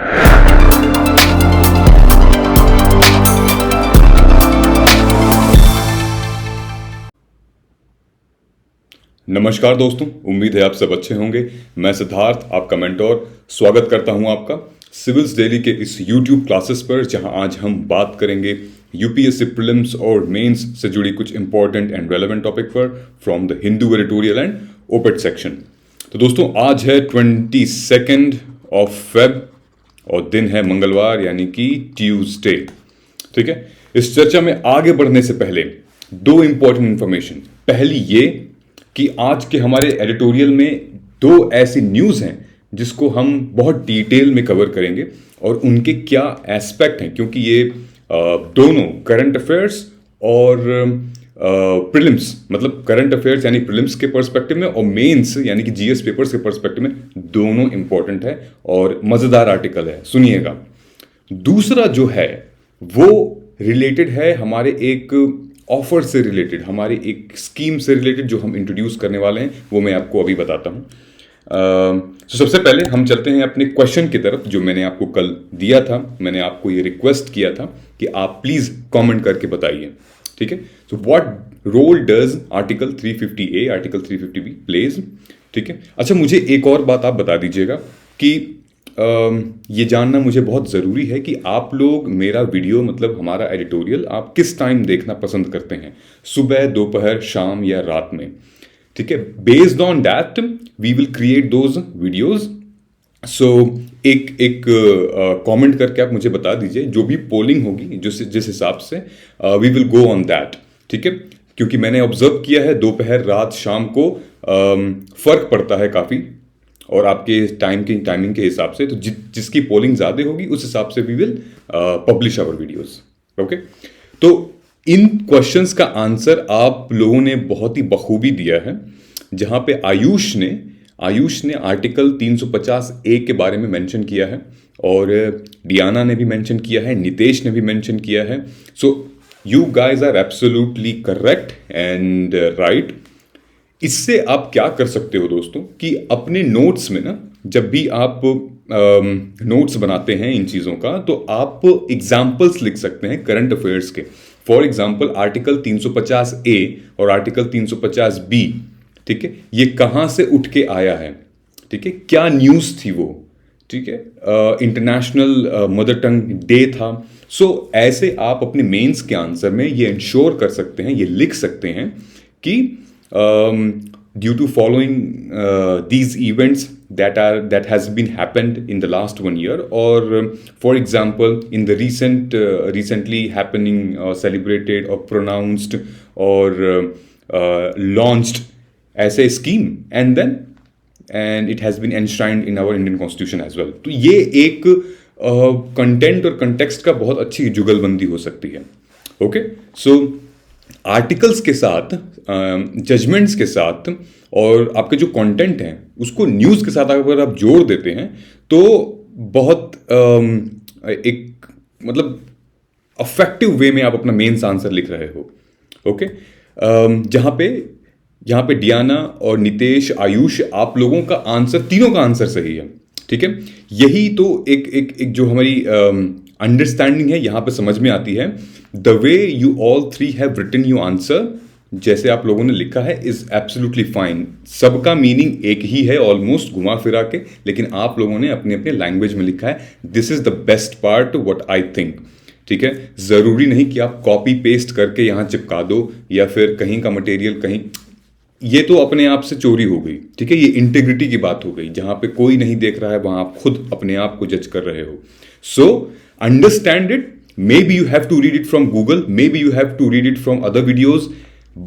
नमस्कार दोस्तों, उम्मीद है आप सब अच्छे होंगे। मैं सिद्धार्थ, आपका मेंटोर, स्वागत करता हूं आपका सिविल्स डेली के इस YouTube क्लासेस पर, जहां आज हम बात करेंगे यूपीएससी प्रीलिम्स और मेंस से जुड़ी कुछ इंपॉर्टेंट एंड रेलेवेंट टॉपिक पर from the Hindu editorial and oped section. तो दोस्तों, आज है 22 ऑफ फेब और दिन है मंगलवार यानी कि ट्यूसडे। ठीक है, इस चर्चा में आगे बढ़ने से पहले दो इंपॉर्टेंट इंफॉर्मेशन। पहली ये कि आज के हमारे एडिटोरियल में दो ऐसी न्यूज़ हैं जिसको हम बहुत डिटेल में कवर करेंगे और उनके क्या एस्पेक्ट हैं, क्योंकि ये दोनों करंट अफेयर्स और प्रीलिम्स, मतलब करंट अफेयर्स यानी प्रीलिम्स के पर्सपेक्टिव में और मेंस यानी कि जीएस पेपर्स के पर्सपेक्टिव में दोनों इंपॉर्टेंट है और मज़ेदार आर्टिकल है, सुनिएगा। दूसरा जो है वो रिलेटेड है हमारे एक ऑफर से रिलेटेड, हमारी एक स्कीम से रिलेटेड जो हम इंट्रोड्यूस करने वाले हैं, वो मैं आपको अभी बताता हूँ। तो सबसे पहले हम चलते हैं अपने क्वेश्चन की तरफ जो मैंने आपको कल दिया था। मैंने आपको ये रिक्वेस्ट किया था कि आप प्लीज़ कमेंट करके बताइए। ठीक है, so what role does article 350A article 350B plays. ठीक है, अच्छा मुझे एक और बात आप बता दीजिएगा कि ये जानना मुझे बहुत ज़रूरी है कि आप लोग मेरा वीडियो, मतलब हमारा एडिटोरियल, आप किस टाइम देखना पसंद करते हैं, सुबह, दोपहर, शाम या रात में। ठीक है, based on that we will create those videos. So एक कमेंट करके आप मुझे बता दीजिए, जो भी पोलिंग होगी जिस हिसाब से we will go on that. ठीक है, क्योंकि मैंने ऑब्जर्व किया है दोपहर, रात, शाम को फर्क पड़ता है काफ़ी, और आपके टाइमिंग के हिसाब से, तो जिसकी पोलिंग ज़्यादा होगी उस हिसाब से we will publish our videos. Okay, तो इन क्वेश्चंस का आंसर आप लोगों ने बहुत ही बखूबी दिया है, जहां पे आयुष ने आर्टिकल 350A के बारे में मेंशन किया है और डियाना ने भी मेंशन किया है, नितेश ने भी मेंशन किया है। So you guys are absolutely correct and right. इससे आप क्या कर सकते हो दोस्तों कि अपने नोट्स में ना, जब भी आप नोट्स बनाते हैं इन चीज़ों का, तो आप एग्जाम्पल्स लिख सकते हैं करंट अफेयर्स के। फॉर एग्जाम्पल आर्टिकल 350A और आर्टिकल 350B, ठीक है, ये कहाँ से उठ के आया है, ठीक है, क्या न्यूज़ थी वो, ठीक है, इंटरनेशनल मदर टंग डे था। सो ऐसे आप अपने मेंस के आंसर में ये इंश्योर कर सकते हैं, ये लिख सकते हैं कि due to following these events that has been happened in the last 1 year, or for example in the recently happening celebrated or pronounced or launched as a scheme and it has been enshrined in our Indian Constitution as well। तो ये एक content और context का बहुत अच्छी जुगलबंदी हो सकती है। ओके, सो आर्टिकल्स के साथ, जजमेंट्स के साथ और आपके जो कंटेंट हैं उसको न्यूज़ के साथ अगर आप जोड़ देते हैं तो बहुत एक मतलब अफेक्टिव वे में आप अपना मेंस आंसर लिख रहे हो। ओके, यहाँ पे डियाना और नितेश, आयुष, आप लोगों का आंसर, तीनों का आंसर सही है। ठीक है, यही तो एक जो हमारी अंडरस्टैंडिंग है यहाँ पे समझ में आती है। The way you all three have written your answer, जैसे आप लोगों ने लिखा है, इज एब्सोल्युटली फाइन। सबका मीनिंग एक ही है ऑलमोस्ट, घुमा फिरा के, लेकिन आप लोगों ने अपने अपने लैंग्वेज में लिखा है। This is the best part what I think. ठीक है, जरूरी नहीं कि आप कॉपी पेस्ट करके यहाँ चिपका दो या फिर कहीं का मटेरियल कहीं, ये तो अपने आप से चोरी हो गई। ठीक है, ये इंटेग्रिटी की बात हो गई, जहां पे कोई नहीं देख रहा है वहां आप खुद अपने आप को जज कर रहे हो। So understand it. Maybe you have to read it from Google, maybe you have to read it from other videos,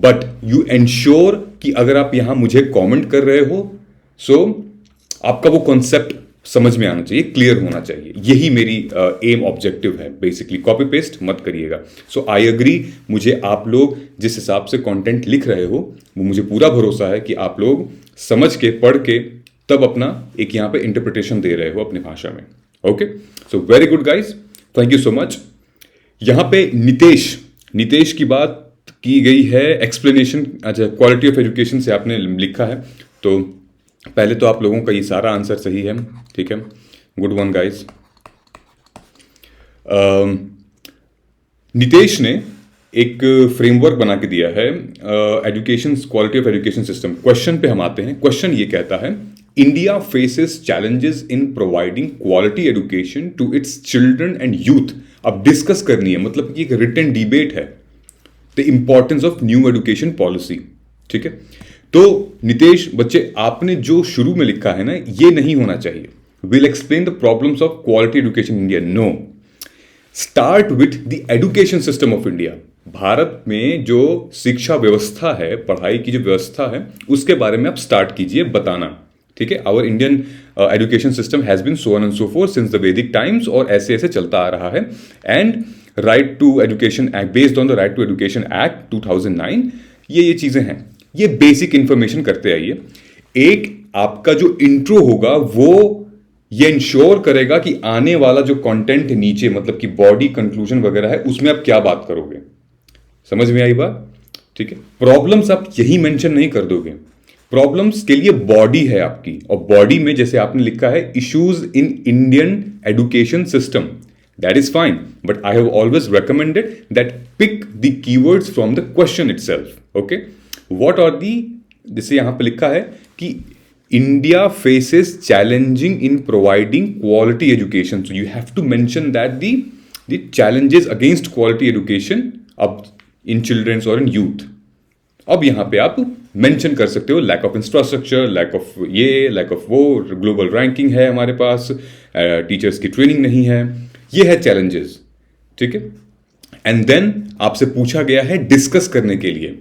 but you ensure कि अगर आप यहाँ मुझे कमेंट कर रहे हो, so आपका वो कॉन्सेप्ट समझ में आना चाहिए, क्लियर होना चाहिए। यही मेरी एम ऑब्जेक्टिव है बेसिकली। कॉपी पेस्ट मत करिएगा। सो आई एग्री, मुझे आप लोग जिस हिसाब से कंटेंट लिख रहे हो वो मुझे पूरा भरोसा है कि आप लोग समझ के, पढ़ के तब अपना एक यहाँ पे इंटरप्रिटेशन दे रहे हो अपनी भाषा में। Okay, so very good guys, thank you so much. यहाँ पे नितेश की बात की गई है, एक्सप्लेनेशन, अच्छा, क्वालिटी ऑफ एजुकेशन से आपने लिखा है, तो पहले तो आप लोगों का ये सारा आंसर सही है। ठीक है, गुड वन गाइज। नितेश ने एक फ्रेमवर्क बना के दिया है, education quality of education system. Question पे हम आते हैं। क्वेश्चन ये कहता है, India faces challenges in providing quality education to its children and youth. अब डिस्कस करनी है, मतलब कि एक रिटन डिबेट है, the importance of new education policy. ठीक है, तो नितेश बच्चे, आपने जो शुरू में लिखा है ना, ये नहीं होना चाहिए। Will explain the problems of quality education in India. No, start with the education system of India. Bharat में जो शिक्षा व्यवस्था है, पढ़ाई की जो व्यवस्था है, उसके बारे में आप स्टार्ट कीजिए बताना। ठीक है, our Indian education system has been so on and so forth since the Vedic times, और ऐसे ऐसे चलता आ रहा है। And right to education act, based on the right to education act 2009, ये चीजें हैं। ये बेसिक इंफॉर्मेशन करते आइए। एक आपका जो इंट्रो होगा वो ये इंश्योर करेगा कि आने वाला जो कंटेंट नीचे, मतलब कि बॉडी कंक्लूजन वगैरह है, उसमें आप क्या बात करोगे। समझ में आई बात? ठीक है, प्रॉब्लम्स आप यही मेंशन नहीं कर दोगे। प्रॉब्लम्स के लिए बॉडी है आपकी, और बॉडी में जैसे आपने लिखा है issues in Indian education system, that is fine, but I have always recommended that pick the keywords from the question itself. Okay, what are the, जैसे यहां पे लिखा है कि India faces challenging in providing quality education, so you have to mention that the challenges against quality education अब in children's और in youth. अब यहां पे आप मेंशन कर सकते हो lack of infrastructure, lack of ये, लैक ऑफ वो, ग्लोबल रैंकिंग है हमारे पास, टीचर्स की ट्रेनिंग नहीं है, ये है चैलेंजेस। ठीक है, एंड देन आपसे पूछा गया है डिस्कस करने के लिए।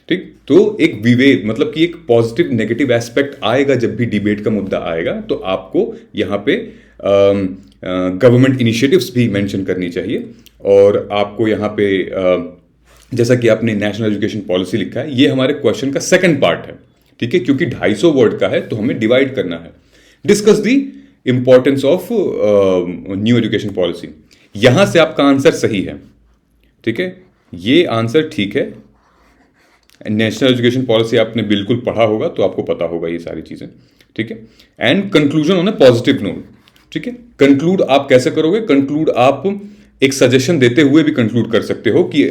ठीक, तो एक विवेक, मतलब कि एक पॉजिटिव नेगेटिव एस्पेक्ट आएगा जब भी डिबेट का मुद्दा आएगा, तो आपको यहाँ पे गवर्नमेंट इनिशिएटिव्स भी मेंशन करनी चाहिए। और आपको यहाँ पे जैसा कि आपने नेशनल एजुकेशन पॉलिसी लिखा है, ये हमारे क्वेश्चन का सेकंड पार्ट है। ठीक है, क्योंकि 250 वर्ड का है तो हमें डिवाइड करना है। Discuss the importance of new education policy. यहां से आपका आंसर सही है। ठीक है, ये आंसर ठीक है। नेशनल एजुकेशन पॉलिसी आपने बिल्कुल पढ़ा होगा तो आपको पता होगा ये सारी चीजें। ठीक है, and conclusion on a positive note. ठीक है, कंक्लूड आप कैसे करोगे? कंक्लूड आप एक सजेशन देते हुए भी कंक्लूड कर सकते हो कि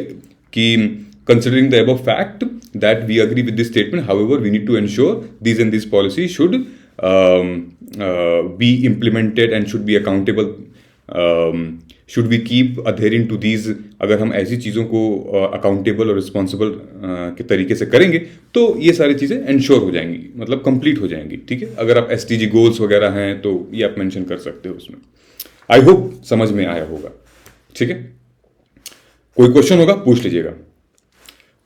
considering the above fact that we agree with this statement, however we need to ensure these and these policies should be implemented and should be accountable, should we keep adhering to these। अगर हम ऐसी चीज़ों को accountable और responsible के तरीके से करेंगे तो ये सारी चीज़ें इंश्योर हो जाएंगी, मतलब कंप्लीट हो जाएंगी। ठीक है, अगर आप SDG गोल्स वगैरह हैं तो ये आप मेंशन कर सकते हो उसमें। आई होप समझ में आया होगा। ठीक है, कोई क्वेश्चन होगा पूछ लीजिएगा।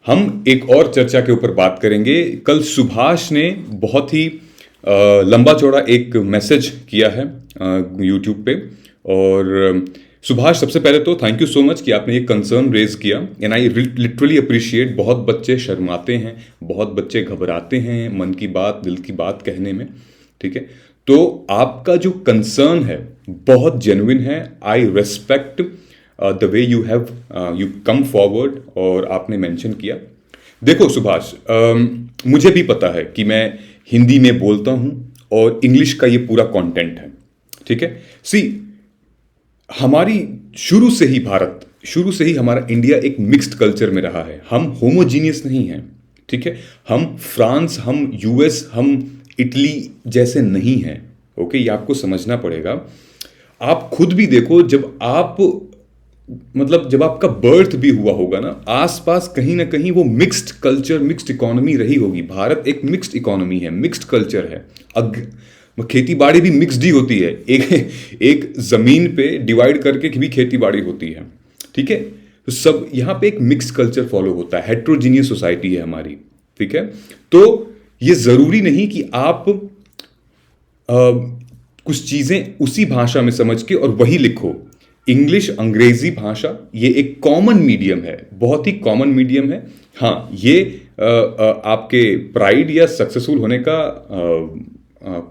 हम एक और चर्चा के ऊपर बात करेंगे। कल सुभाष ने बहुत ही लंबा चौड़ा एक मैसेज किया है यूट्यूब पे, और सुभाष, सबसे पहले तो थैंक यू सो मच कि आपने ये कंसर्न रेज किया, एंड आई लिटरली अप्रिशिएट। बहुत बच्चे शर्माते हैं, बहुत बच्चे घबराते हैं मन की बात, दिल की बात कहने में। ठीक है, तो आपका जो कंसर्न है बहुत जेन्युइन है। आई respect the way you have you come forward, और आपने मेंशन किया। देखो सुभाष, मुझे भी पता है कि मैं हिंदी में बोलता हूं और इंग्लिश का ये पूरा कंटेंट है। ठीक है, सी हमारी शुरू से ही हमारा इंडिया एक मिक्स्ड कल्चर में रहा है। हम होमोजीनियस नहीं हैं। ठीक है, हम फ्रांस, हम US, हम इटली जैसे नहीं हैं। ओके, ये आपको समझना पड़ेगा। आप खुद भी देखो, जब आपका बर्थ भी हुआ होगा ना, आसपास कहीं ना कहीं वो मिक्स्ड कल्चर, मिक्स्ड इकोनॉमी रही होगी। भारत एक मिक्स्ड इकोनॉमी है, मिक्स्ड कल्चर है। खेती बाड़ी भी मिक्स्ड ही होती है। एक जमीन पे डिवाइड करके भी खेती बाड़ी होती है। ठीक है, तो सब यहाँ पे एक मिक्स्ड कल्चर फॉलो होता है। हेट्रोजीनियस सोसाइटी है हमारी। ठीक है, तो ये जरूरी नहीं कि आप कुछ चीजें उसी भाषा में समझ के और वही लिखो। इंग्लिश, अंग्रेजी भाषा ये एक कॉमन मीडियम है, बहुत ही कॉमन मीडियम है। हाँ, ये आपके प्राइड या सक्सेसफुल होने का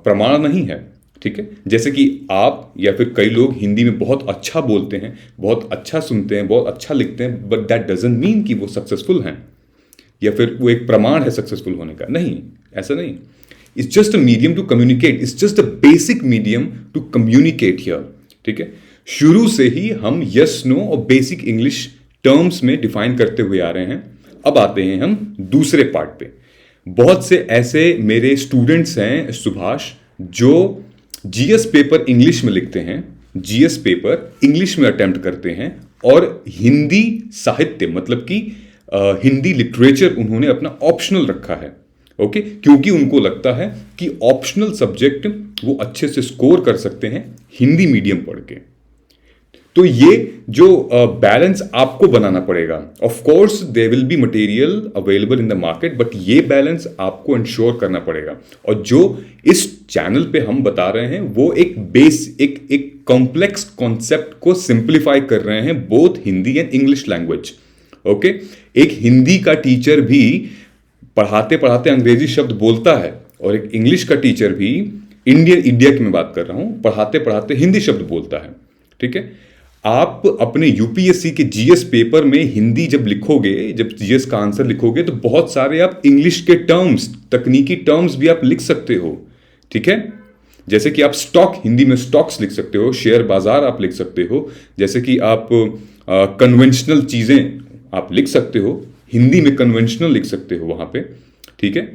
प्रमाण नहीं है। ठीक है, जैसे कि आप या फिर कई लोग हिंदी में बहुत अच्छा बोलते हैं, बहुत अच्छा सुनते हैं, बहुत अच्छा लिखते हैं, बट दैट डजंट मीन कि वो सक्सेसफुल हैं या फिर वो एक प्रमाण है सक्सेसफुल होने का। नहीं, ऐसा नहीं। It's just a medium to communicate, it's just a basic medium to communicate here. ठीक है, शुरू से ही हम यस नो और बेसिक इंग्लिश टर्म्स में डिफाइन करते हुए आ रहे हैं। अब आते हैं हम दूसरे पार्ट पे। बहुत से ऐसे मेरे स्टूडेंट्स हैं सुभाष, जो जीएस पेपर इंग्लिश में लिखते हैं, जीएस पेपर इंग्लिश में अटेम्प्ट करते हैं, और हिंदी साहित्य मतलब कि हिंदी लिटरेचर उन्होंने अपना ऑप्शनल रखा है। ओके, क्योंकि उनको लगता है कि ऑप्शनल सब्जेक्ट वो अच्छे से स्कोर कर सकते हैं हिंदी मीडियम पढ़ के। तो ये जो बैलेंस आपको बनाना पड़ेगा। Of course there will be material available in the market, but ये बैलेंस आपको इंश्योर करना पड़ेगा। और जो इस चैनल पे हम बता रहे हैं वो एक कॉम्प्लेक्स कॉन्सेप्ट को सिंप्लीफाई कर रहे हैं, both Hindi and English language. Okay, एक हिंदी का टीचर भी पढ़ाते पढ़ाते अंग्रेजी शब्द बोलता है, और एक इंग्लिश का टीचर भी, इंडिया की मैं बात कर रहा हूं, पढ़ाते पढ़ाते हिंदी शब्द बोलता है। ठीक है, आप अपने यूपीएससी के जीएस पेपर में हिंदी जब लिखोगे, जब जीएस का आंसर लिखोगे, तो बहुत सारे आप इंग्लिश के टर्म्स, तकनीकी टर्म्स भी आप लिख सकते हो। ठीक है, जैसे कि आप स्टॉक, हिंदी में स्टॉक्स लिख सकते हो, शेयर बाजार आप लिख सकते हो, जैसे कि आप कन्वेंशनल चीजें आप लिख सकते हो, हिंदी में कन्वेंशनल लिख सकते हो वहां पे। ठीक है,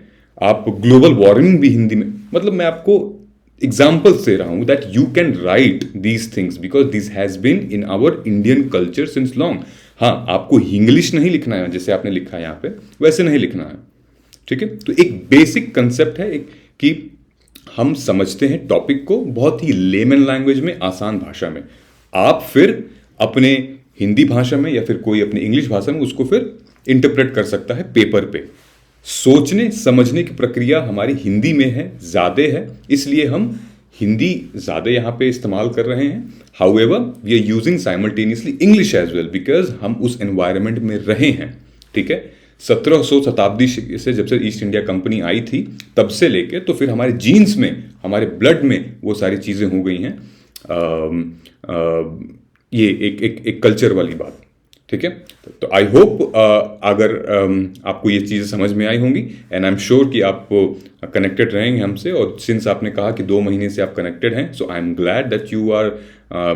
आप ग्लोबल वार्मिंग भी हिंदी में, मतलब मैं आपको एग्जाम्पल्स दे रहा हूं that you can write these things because this has been in our Indian culture since long. हाँ, आपको इंग्लिश नहीं लिखना है जैसे आपने लिखा है यहाँ पे, वैसे नहीं लिखना है। ठीक है, तो एक बेसिक कंसेप्ट है कि हम समझते हैं टॉपिक को बहुत ही लेमन लैंग्वेज में, आसान भाषा में। आप फिर अपने हिंदी भाषा में या फिर कोई अपनी इंग्लिश भाषा में उसको फिर इंटरप्रेट कर सकता है पेपर पे। सोचने समझने की प्रक्रिया हमारी हिंदी में है, ज़्यादा है, इसलिए हम हिंदी ज़्यादा यहाँ पे इस्तेमाल कर रहे हैं। However we are using simultaneously English as well because हम उस एनवायरनमेंट में रहे हैं। ठीक है, 1700 शताब्दी से जब से ईस्ट इंडिया कंपनी आई थी तब से लेके, तो फिर हमारे जीन्स में, हमारे ब्लड में वो सारी चीज़ें हो गई हैं। ये एक कल्चर वाली बात। ठीक है, तो आई होप अगर आपको ये चीज़ें समझ में आई होंगी, एंड आई एम श्योर कि आप कनेक्टेड रहेंगे हमसे। और सिंस आपने कहा कि 2 महीने से आप कनेक्टेड हैं, so I am glad that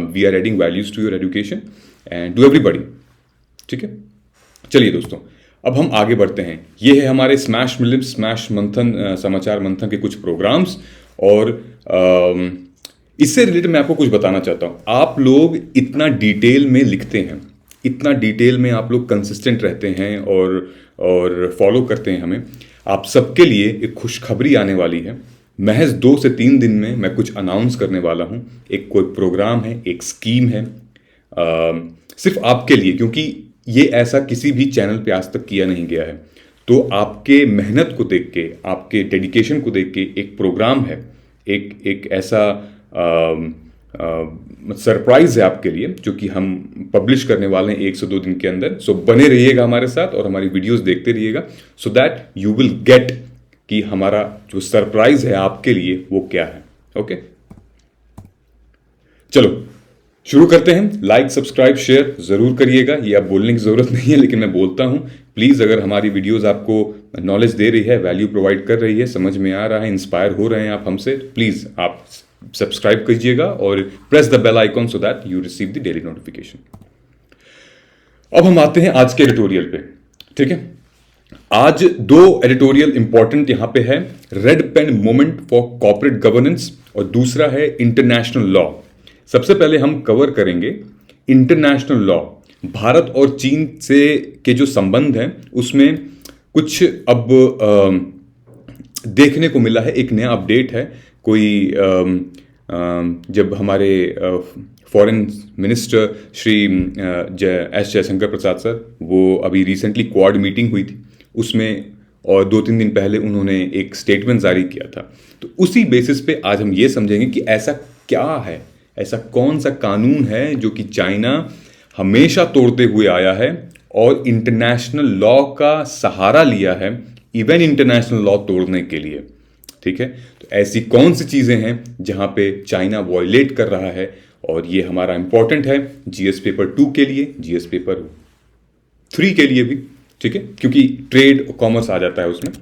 we are adding values to your education and to everybody. ठीक है, चलिए दोस्तों, अब हम आगे बढ़ते हैं। ये है हमारे स्मैश मिलिम, स्मैश मंथन, समाचार मंथन के कुछ प्रोग्राम्स। और इससे रिलेटेड मैं आपको कुछ बताना चाहता हूँ। आप लोग इतना डिटेल में लिखते हैं, इतना डिटेल में आप लोग कंसिस्टेंट रहते हैं और फॉलो करते हैं हमें। आप सबके लिए एक खुशखबरी आने वाली है। महज 2 से 3 दिन में मैं कुछ अनाउंस करने वाला हूं। एक कोई प्रोग्राम है, एक स्कीम है, सिर्फ आपके लिए, क्योंकि ये ऐसा किसी भी चैनल पे आज तक किया नहीं गया है। तो आपके मेहनत को देख के, आपके डेडिकेशन को देख के एक प्रोग्राम है, एक ऐसा सरप्राइज है आपके लिए, जो कि हम पब्लिश करने वाले हैं 1 से 2 दिन के अंदर। सो बने रहिएगा हमारे साथ और हमारी वीडियोस देखते रहिएगा, सो दैट यू विल गेट कि हमारा जो सरप्राइज है आपके लिए वो क्या है। ओके, चलो शुरू करते हैं। लाइक, सब्सक्राइब, शेयर जरूर करिएगा। ये आप बोलने की जरूरत नहीं है, लेकिन मैं बोलता हूं। प्लीज, अगर हमारी वीडियोस आपको नॉलेज दे रही है, वैल्यू प्रोवाइड कर रही है, समझ में आ रहा है, इंस्पायर हो रहे हैं आप हमसे, प्लीज आप सब्सक्राइब कीजिएगा और press the bell icon so that you receive the daily notification. अब हम आते हैं आज के एडिटोरियल पे। ठीक है, आज 2 एडिटोरियल इंपॉर्टेंट यहां पे है। Red pen moment for corporate governance और दूसरा है इंटरनेशनल लॉ। सबसे पहले हम कवर करेंगे इंटरनेशनल लॉ। भारत और चीन से के जो संबंध हैं उसमें कुछ अब देखने को मिला है। एक नया अपडेट है। कोई जब हमारे foreign minister Shri S Jaishankar Prasad sir, वो अभी रिसेंटली क्वाड मीटिंग हुई थी उसमें, और 2-3 दिन पहले उन्होंने एक स्टेटमेंट जारी किया था। तो उसी बेसिस पे आज हम ये समझेंगे कि ऐसा क्या है, ऐसा कौन सा कानून है जो कि चाइना हमेशा तोड़ते हुए आया है और इंटरनेशनल लॉ का सहारा लिया है, इवन इंटरनेशनल लॉ तोड़ने के लिए। ठीक है, तो ऐसी कौन सी चीजें हैं जहां पे चाइना वॉयलेट कर रहा है, और ये हमारा इंपॉर्टेंट है जीएस पेपर 2 के लिए, जीएस पेपर 3 के लिए भी। ठीक है, क्योंकि ट्रेड और कॉमर्स आ जाता है उसमें।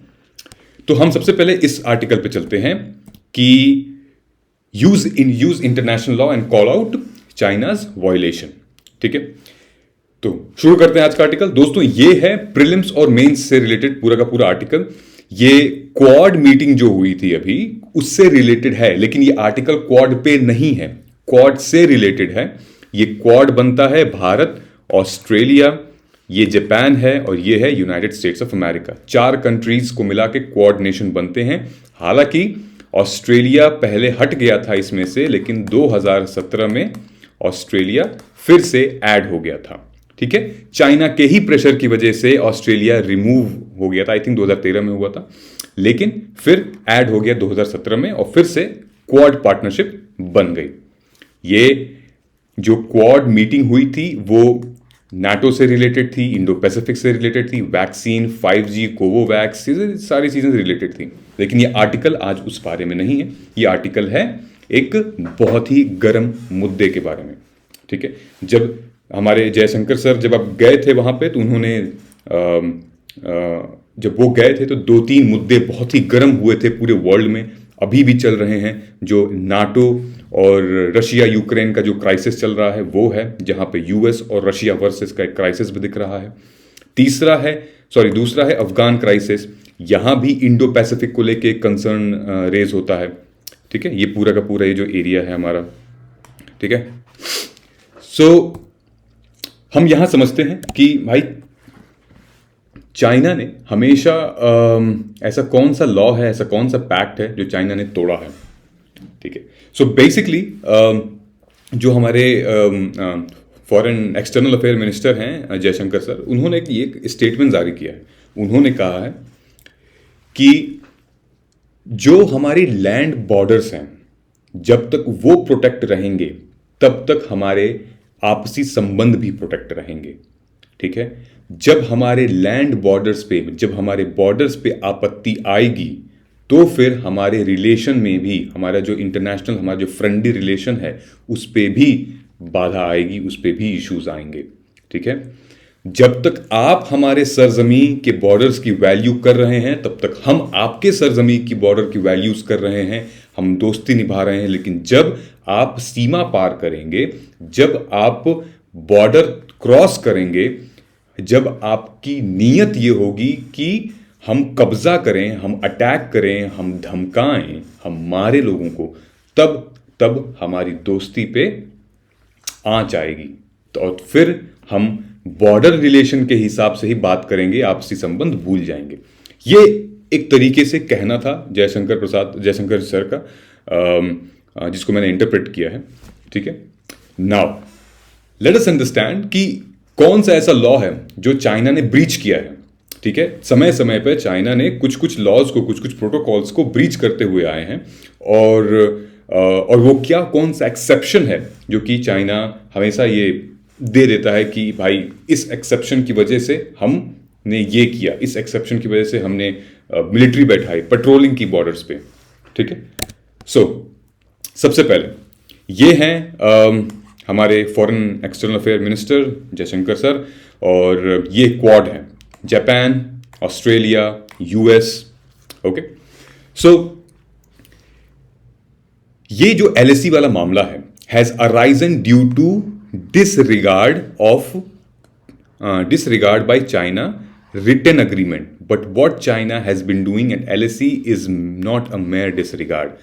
तो हम सबसे पहले इस आर्टिकल पे चलते हैं कि use international law and call out China's violation. ठीक है, तो शुरू करते हैं आज का आर्टिकल। दोस्तों ये है प्रीलिम्स और मेंस से रिलेटेड पूरा का पूरा आर्टिकल। ये क्वाड मीटिंग जो हुई थी अभी उससे रिलेटेड है, लेकिन ये आर्टिकल क्वाड पे नहीं है, क्वाड से रिलेटेड है। ये क्वाड बनता है भारत, ऑस्ट्रेलिया, ये जापान है और ये है United states of America. 4 countries को मिला के क्वाड नेशन बनते हैं। हालांकि ऑस्ट्रेलिया पहले हट गया था इसमें से, लेकिन 2017 में ऑस्ट्रेलिया फिर से ऐड हो गया था। ठीक है, चाइना के ही प्रेशर की वजह से ऑस्ट्रेलिया रिमूव हो गया था, आई थिंक 2013 में हुआ था, लेकिन फिर ऐड हो गया 2017 में और फिर से क्वाड पार्टनरशिप बन गई। ये जो क्वाड मीटिंग हुई थी वो नाटो से रिलेटेड थी, इंडो पैसिफिक से रिलेटेड थी, वैक्सीन, 5G, कोवोवैक्स, सारी चीजें रिलेटेड थी। लेकिन ये आर्टिकल आज उस बारे में नहीं है, ये आर्टिकल है एक बहुत ही गर्म मुद्दे के बारे में। ठीक है, जब हमारे जयशंकर सर जब आप गए थे वहां पे, तो उन्होंने जब वो गए थे तो 2-3 मुद्दे बहुत ही गर्म हुए थे पूरे वर्ल्ड में, अभी भी चल रहे हैं। जो नाटो और रशिया यूक्रेन का जो क्राइसिस चल रहा है वो है, जहां पे यूएस और रशिया वर्सेस का एक क्राइसिस भी दिख रहा है। दूसरा है अफगान क्राइसिस, यहां भी इंडो पैसिफिक को लेके कंसर्न रेज होता है। ठीक है, ये पूरा का पूरा ये जो एरिया है हमारा। ठीक है, सो हम यहां समझते हैं कि भाई चाइना ने हमेशा ऐसा कौन सा लॉ है, ऐसा कौन सा पैक्ट है जो चाइना ने तोड़ा है। ठीक है, सो बेसिकली जो हमारे फॉरेन एक्सटर्नल अफेयर मिनिस्टर हैं जयशंकर सर, उन्होंने एक स्टेटमेंट जारी किया है। उन्होंने कहा है कि जो हमारी लैंड बॉर्डर्स हैं जब तक वो प्रोटेक्ट रहेंगे तब तक हमारे आपसी संबंध भी प्रोटेक्ट रहेंगे। ठीक है, जब हमारे लैंड बॉर्डर्स पे, जब हमारे बॉर्डर्स पे आपत्ति आएगी तो फिर हमारे रिलेशन में भी, हमारा जो इंटरनेशनल, हमारा जो फ्रेंडली रिलेशन है उस पे भी बाधा आएगी, उस पे भी इश्यूज आएंगे। ठीक है, जब तक आप हमारे सरजमीन के बॉर्डर्स की वैल्यू कर रहे हैं तब तक हम आपके सरजमीन की बॉर्डर की वैल्यूज कर रहे हैं, हम दोस्ती निभा रहे हैं। लेकिन जब आप सीमा पार करेंगे, जब आप बॉर्डर क्रॉस करेंगे, जब आपकी नीयत ये होगी कि हम कब्जा करें, हम अटैक करें, हम धमकाएं, हम मारे लोगों को, तब हमारी दोस्ती पे आंच आएगी। तो और फिर हम बॉर्डर रिलेशन के हिसाब से ही बात करेंगे, आपसी संबंध भूल जाएंगे। ये एक तरीके से कहना था जयशंकर सर का, जिसको मैंने इंटरप्रेट किया है। ठीक है, नाउ लेट अस अंडरस्टैंड कि कौन सा ऐसा लॉ है जो चाइना ने ब्रीच किया है। ठीक है, समय समय पर चाइना ने कुछ लॉज को, कुछ प्रोटोकॉल्स को ब्रीच करते हुए आए हैं, और वो क्या, कौन सा एक्सेप्शन है जो कि चाइना हमेशा ये दे देता है कि भाई इस एक्सेप्शन की वजह से हमने ये किया, इस एक्सेप्शन की वजह से हमने मिलिट्री बैठाई, पेट्रोलिंग की बॉर्डर्स पे। ठीक है, सो सबसे पहले ये हैं हमारे foreign external affair minister Jaishankar sir, और ये क्वाड है, Japan, Australia, US. Okay, so ये जो एलएसी वाला मामला है has arisen due to disregard by China written agreement, but what China has been doing at LSE is not a mere disregard.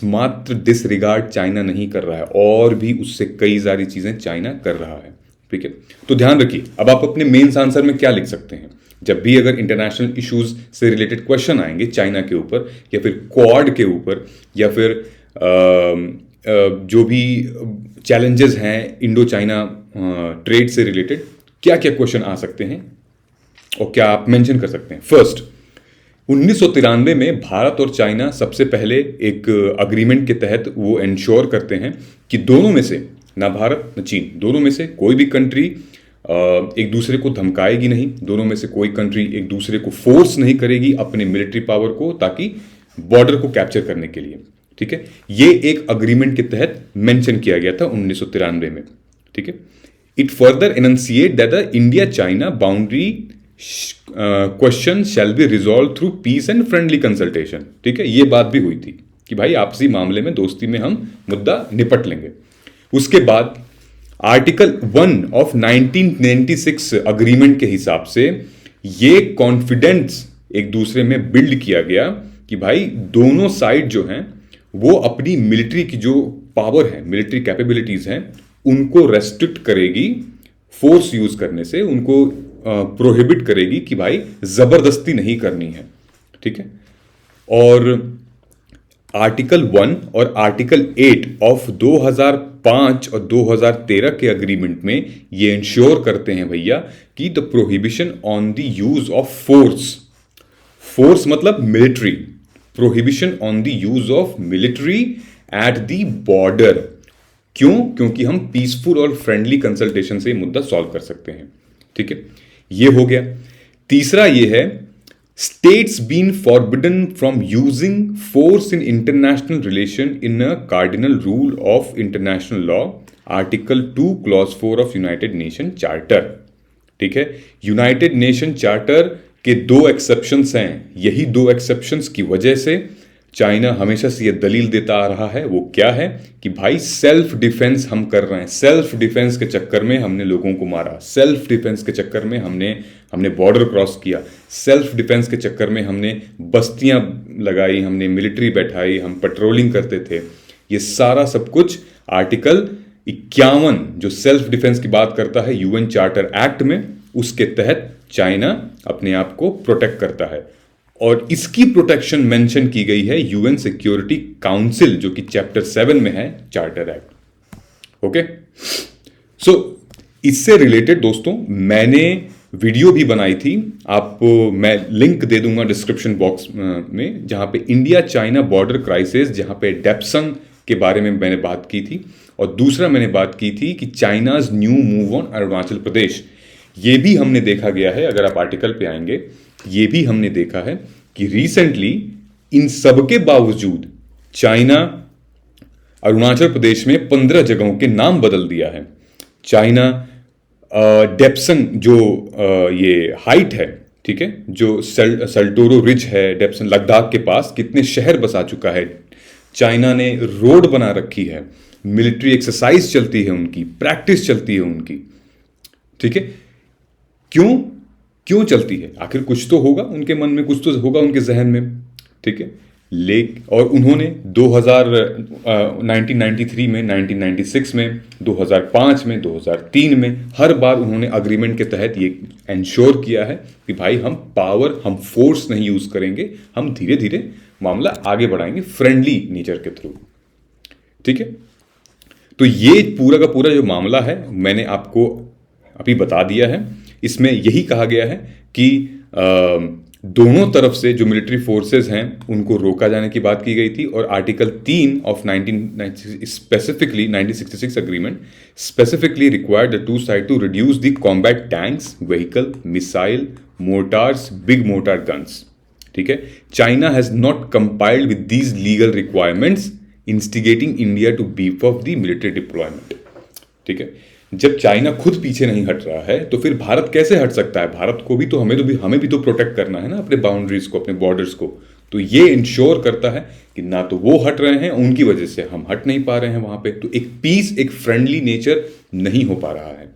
मात्र disregard China नहीं कर रहा है, और भी उससे कई सारी चीजें चाइना कर रहा है। ठीक है, तो ध्यान रखिए। अब आप अपने मेंस आंसर में क्या लिख सकते हैं, जब भी अगर इंटरनेशनल इश्यूज से रिलेटेड क्वेश्चन आएंगे चाइना के ऊपर, या फिर क्वाड के ऊपर, या फिर जो भी चैलेंजेस हैं इंडो चाइना ट्रेड से रिलेटेड, क्या क्या क्वेश्चन आ सकते हैं और क्या आप मेंशन कर सकते हैं। फर्स्ट, 1993 में भारत और चाइना सबसे पहले एक अग्रीमेंट के तहत वो इंश्योर करते हैं कि दोनों में से, ना भारत न चीन, दोनों में से कोई भी कंट्री एक दूसरे को धमकाएगी नहीं, दोनों में से कोई कंट्री एक दूसरे को फोर्स नहीं करेगी अपने मिलिट्री पावर को, ताकि बॉर्डर को कैप्चर करने के लिए। ठीक है, ये एक अग्रीमेंट के तहत मेंशन किया गया था 1993 में। ठीक है, it further enunciate that the India China boundary question shall be resolve through peace and friendly consultation. ठीक है, ये बात भी हुई थी कि भाई आपसी मामले में, दोस्ती में हम मुद्दा निपट लेंगे। उसके बाद आर्टिकल 1 ऑफ 1996 अग्रीमेंट के हिसाब से ये कॉन्फिडेंस एक दूसरे में बिल्ड किया गया कि भाई दोनों साइड जो हैं वो अपनी मिलिट्री की जो पावर है, मिलिट्री कैपेबिलिटीज हैं, उनको रेस्ट्रिक्ट करेगी फोर्स यूज करने से, उनको प्रोहिबिट करेगी कि भाई जबरदस्ती नहीं करनी है। ठीक है। और आर्टिकल 1 और आर्टिकल 8 ऑफ 2005 और 2013 के अग्रीमेंट में ये इंश्योर करते हैं भैया कि the prohibition on the use of force, force मतलब military, prohibition on the use of military at the border. क्यों? क्योंकि हम पीसफुल और फ्रेंडली कंसल्टेशन से ये मुद्दा सॉल्व कर सकते हैं। ठीक है, ये हो गया। तीसरा ये है, states been forbidden from using force in international relation in a cardinal rule of international law, article 2 clause 4 of United Nations Charter। ठीक है, यूनाइटेड नेशन चार्टर के 2 एक्सेप्शंस हैं। यही 2 एक्सेप्शंस की वजह से चाइना हमेशा से ये दलील देता आ रहा है, वो क्या है कि भाई सेल्फ डिफेंस हम कर रहे हैं, सेल्फ डिफेंस के चक्कर में हमने लोगों को मारा, सेल्फ डिफेंस के चक्कर में हमने बॉर्डर क्रॉस किया, सेल्फ डिफेंस के चक्कर में हमने बस्तियां लगाई, हमने मिलिट्री बैठाई, हम पेट्रोलिंग करते थे। ये सारा सब कुछ आर्टिकल 51 जो सेल्फ डिफेंस की बात करता है यूएन चार्टर एक्ट में, उसके तहत चाइना अपने आप को प्रोटेक्ट करता है। और इसकी प्रोटेक्शन मेंशन की गई है यूएन सिक्योरिटी काउंसिल जो कि चैप्टर 7 में है चार्टर एक्ट। ओके, सो इससे रिलेटेड दोस्तों मैंने वीडियो भी बनाई थी, आपको मैं लिंक दे दूंगा डिस्क्रिप्शन बॉक्स में, जहां पे इंडिया चाइना बॉर्डर क्राइसिस, जहां पे डेप्संग के बारे में मैंने बात की थी, और दूसरा मैंने बात की थी कि China's new move on Arunachal Pradesh. ये भी हमने देखा गया है, अगर आप आर्टिकल पे आएंगे, ये भी हमने देखा है कि रिसेंटली इन सबके बावजूद चाइना अरुणाचल प्रदेश में 15 जगहों के नाम बदल दिया है। चाइना डेप्संग जो ये हाइट है, ठीक है, जो सल्टोरो रिज है डेप्सन लद्दाख के पास, कितने शहर बसा चुका है। चाइना ने रोड बना रखी है, मिलिट्री एक्सरसाइज चलती है उनकी, प्रैक्टिस चलती है उनकी। ठीक है, क्यों चलती है? आखिर कुछ तो होगा उनके मन में, कुछ तो होगा उनके जहन में। ठीक है, और उन्होंने 1993 में, 1996 में, 2005 में, 2003 में, हर बार उन्होंने अग्रीमेंट के तहत ये इंश्योर किया है कि भाई हम फोर्स नहीं यूज करेंगे, हम धीरे धीरे मामला आगे बढ़ाएंगे फ्रेंडली नेचर के थ्रू। ठीक है, तो ये पूरा का पूरा जो मामला है मैंने आपको अभी बता दिया है। इसमें यही कहा गया है कि दोनों तरफ से जो मिलिट्री फोर्सेस हैं उनको रोका जाने की बात की गई थी, और article 3 of 1966 agreement specifically required the two side to reduce the combat tanks, vehicle, missile, mortars, big mortar guns. ठीक है, China has not compiled with these legal requirements instigating India to beef up the military deployment. ठीक है, जब China खुद पीछे नहीं हट रहा है तो फिर भारत कैसे हट सकता है? भारत को भी तो हमें भी तो प्रोटेक्ट करना है ना अपने बाउंड्रीज को, अपने बॉर्डर्स को। तो ये इंश्योर करता है कि ना तो वो हट रहे हैं, उनकी वजह से हम हट नहीं पा रहे हैं वहां पे, तो एक पीस, एक फ्रेंडली नेचर नहीं हो पा रहा है।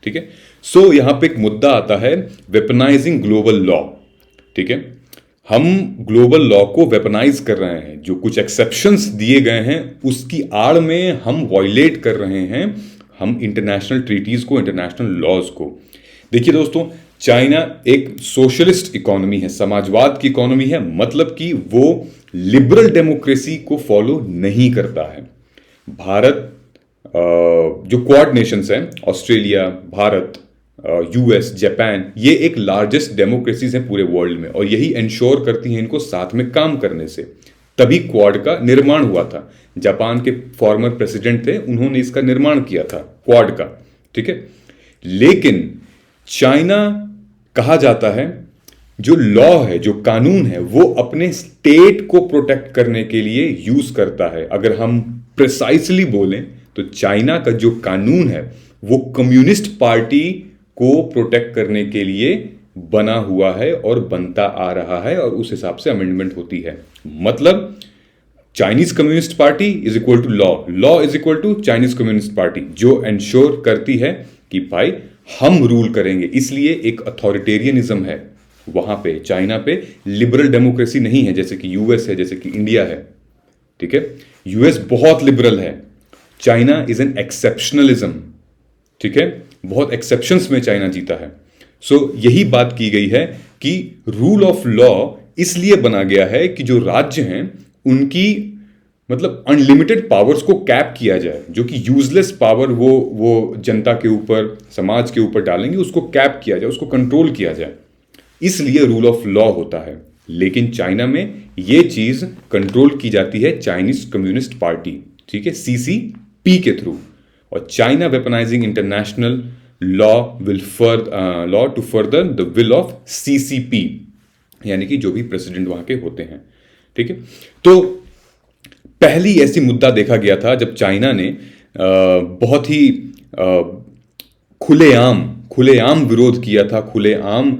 ठीक है, सो यहां पे एक मुद्दा आता है वेपनाइजिंग ग्लोबल लॉ। ठीक है, हम ग्लोबल लॉ को वेपनाइज कर रहे हैं, जो कुछ एक्सेप्शंस दिए गए हैं उसकी आड़ में हम वॉयलेट कर रहे हैं हम इंटरनेशनल ट्रीटीज को, इंटरनेशनल लॉज को। देखिए दोस्तों, चाइना एक सोशलिस्ट इकोनॉमी है, समाजवाद की इकोनॉमी है, मतलब कि वो लिबरल डेमोक्रेसी को फॉलो नहीं करता है। भारत, जो क्वाड नेशंस हैं, ऑस्ट्रेलिया, भारत, यूएस, जापान, ये एक लार्जेस्ट डेमोक्रेसीज हैं पूरे वर्ल्ड में, और यही इंश्योर करती हैं इनको साथ में काम करने से। तभी क्वाड का निर्माण हुआ था। जापान के फॉर्मर प्रेसिडेंट थे, उन्होंने इसका निर्माण किया था क्वाड का। ठीक है, लेकिन चाइना कहा जाता है जो लॉ है, जो कानून है, वो अपने स्टेट को प्रोटेक्ट करने के लिए यूज करता है। अगर हम प्रिसाइसली बोलें तो चाइना का जो कानून है वो कम्युनिस्ट पार्टी को प्रोटेक्ट करने के लिए बना हुआ है और बनता आ रहा है, और उस हिसाब से अमेंडमेंट होती है। मतलब Chinese Communist Party is equal to law, law is equal to Chinese Communist Party, जो एंश्योर करती है कि भाई हम रूल करेंगे। इसलिए एक अथॉरिटेरियनिज्म है वहां पे, चाइना पे लिबरल डेमोक्रेसी नहीं है जैसे कि यूएस है, जैसे कि इंडिया है। ठीक है, यूएस बहुत लिबरल है, चाइना इज एन एक्सेप्शनलिज्म। ठीक है, बहुत एक्सेप्शंस में चाइना जीता है। सो यही बात की गई है कि रूल ऑफ लॉ इसलिए बना गया है कि जो राज्य हैं उनकी मतलब अनलिमिटेड पावर्स को कैप किया जाए, जो कि यूजलेस पावर वो जनता के ऊपर, समाज के ऊपर डालेंगे, उसको कैप किया जाए, उसको कंट्रोल किया जाए। इसलिए रूल ऑफ लॉ होता है। लेकिन चाइना में ये चीज कंट्रोल की जाती है चाइनीज कम्युनिस्ट पार्टी, ठीक है, सीसीपी के थ्रू। और China weaponizing international law to further the will of CCP, यानी कि जो भी प्रेसिडेंट वहां के होते हैं। ठीक है, तो पहली ऐसी मुद्दा देखा गया था जब चाइना ने बहुत ही खुलेआम विरोध किया था, खुलेआम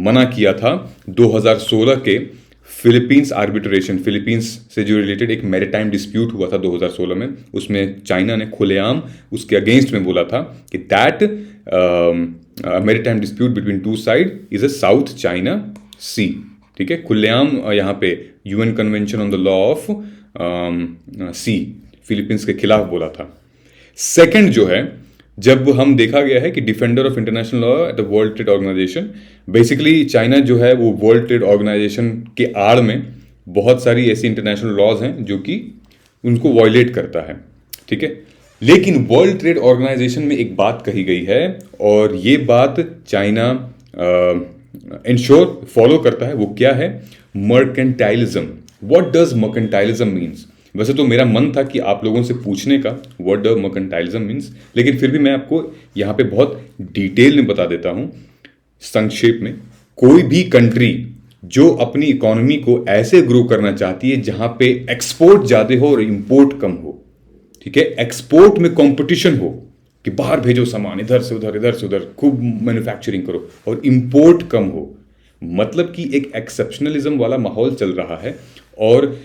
मना किया था 2016 के फिलीपींस आर्बिट्रेशन, फिलीपींस से जो रिलेटेड एक मैरिटाइम डिस्प्यूट हुआ था 2016 में, उसमें चाइना ने खुलेआम उसके अगेंस्ट में बोला था कि that maritime dispute between two side is a South China Sea. ठीक है, खुलेआम यहाँ पे UN convention on the law of sea Philippines के खिलाफ बोला था। सेकंड जो है, जब हम देखा गया है कि defender of international law at the World Trade Organization, basically China जो है वो वर्ल्ड ट्रेड ऑर्गेनाइजेशन के आड़ में बहुत सारी ऐसी इंटरनेशनल लॉज हैं जो कि उनको वॉयलेट करता है। ठीक है, लेकिन वर्ल्ड ट्रेड ऑर्गेनाइजेशन में एक बात कही गई है और ये बात चाइना इंश्योर फॉलो करता है, वो क्या है? Mercantilism. What does mercantilism means? वैसे तो मेरा मन था कि आप लोगों से पूछने का व्हाट डज मर्केंटाइलिज्म मीन्स, लेकिन फिर भी मैं आपको यहाँ पे बहुत डिटेल में बता देता हूँ संक्षेप में। कोई भी कंट्री जो अपनी इकोनॉमी को ऐसे ग्रो करना चाहती है जहां पे एक्सपोर्ट ज्यादा हो और इंपोर्ट कम हो, ठीक है, एक्सपोर्ट में कंपटीशन हो कि बाहर भेजो सामान, इधर से उधर खूब मैन्युफैक्चरिंग करो, और इंपोर्ट कम हो, मतलब कि एक एक्सेप्शनलिज्म वाला माहौल चल रहा है। और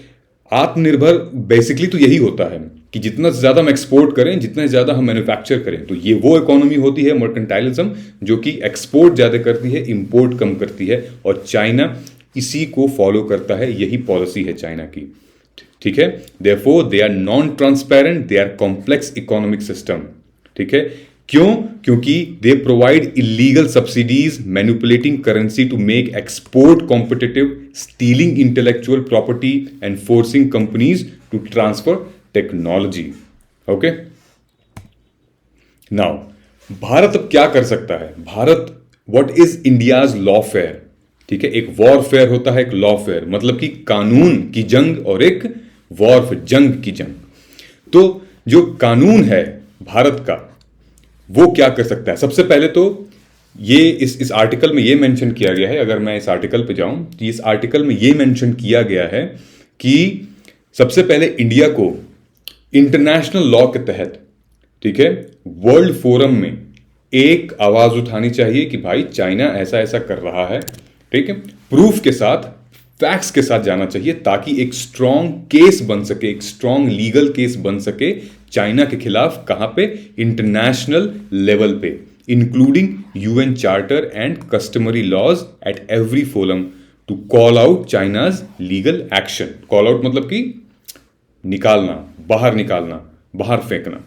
आत्मनिर्भर बेसिकली तो यही होता है कि जितना ज्यादा हम एक्सपोर्ट करें, जितना ज्यादा हम मैन्युफैक्चर करें, तो ये वो इकोनॉमी होती है मर्केंटाइलिज्म, जो कि एक्सपोर्ट ज्यादा करती है, इंपोर्ट कम करती है। और चाइना इसी को फॉलो करता है, यही पॉलिसी है चाइना की। ठीक है, therefore they are non transparent, they are complex economic system. ठीक है, क्यों? क्योंकि they provide illegal subsidies, manipulating currency to make export competitive, stealing intellectual property and forcing companies to transfer technology. Okay, now Bharat अब क्या कर सकता है? Bharat, what is India's lawfare? ठीक है, एक वॉरफेयर होता है, एक लॉफेयर, मतलब कि कानून की जंग, और एक वॉरफेयर, जंग की जंग। तो जो कानून है भारत का, वो क्या कर सकता है? सबसे पहले तो ये इस आर्टिकल में ये मेंशन किया गया है, अगर मैं इस आर्टिकल पे जाऊं तो इस आर्टिकल में ये मेंशन किया गया है कि सबसे पहले इंडिया को इंटरनेशनल लॉ के तहत, ठीक है, वर्ल्ड फोरम में एक आवाज उठानी चाहिए कि भाई चाइना ऐसा ऐसा कर रहा है। ठीक है, प्रूफ के साथ, फैक्ट्स के साथ जाना चाहिए, ताकि एक स्ट्रॉन्ग केस बन सके, एक स्ट्रॉन्ग लीगल केस बन सके चाइना के खिलाफ। कहां पे? इंटरनेशनल लेवल पे, including UN charter and customary laws at every forum to call out China's legal action. Call out मतलब कि निकालना, बाहर फेंकना।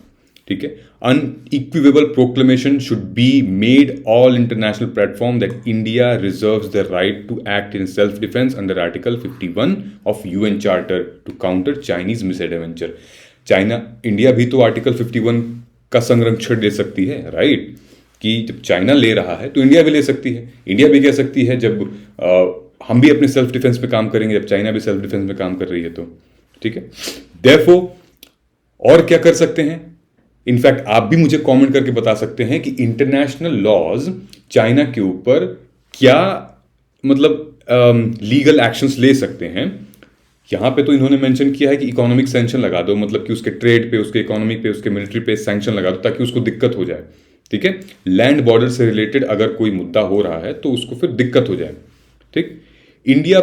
ठीक है, unequivocal proclamation should be made all international platform that India reserves the right to act in self-defense under Article 51 of UN Charter to counter Chinese misadventure। China, India भी तो article 51 का संरक्षण दे सकती है, राइट? कि जब चाइना ले रहा है तो इंडिया भी ले सकती है। इंडिया भी कह सकती है जब हम भी अपने सेल्फ डिफेंस पे काम करेंगे, जब चाइना भी सेल्फ डिफेंस में काम कर रही है तो। ठीक है, देयरफॉर और क्या कर सकते हैं? इनफैक्ट आप भी मुझे कमेंट करके बता सकते हैं कि इंटरनेशनल लॉज चाइना के ऊपर क्या मतलब लीगल एक्शंस ले सकते हैं। यहां पे तो इन्होंने मेंशन किया है कि इकोनॉमिक सैंक्शन लगा दो, मतलब कि उसके ट्रेड पे, उसके इकोनॉमिक पे, उसके मिलिट्री पे सैंक्शन लगा दो ताकि उसको दिक्कत हो जाए। ठीक है, लैंड बॉर्डर से रिलेटेड अगर कोई मुद्दा हो रहा है तो उसको फिर दिक्कत हो जाए। ठीक, India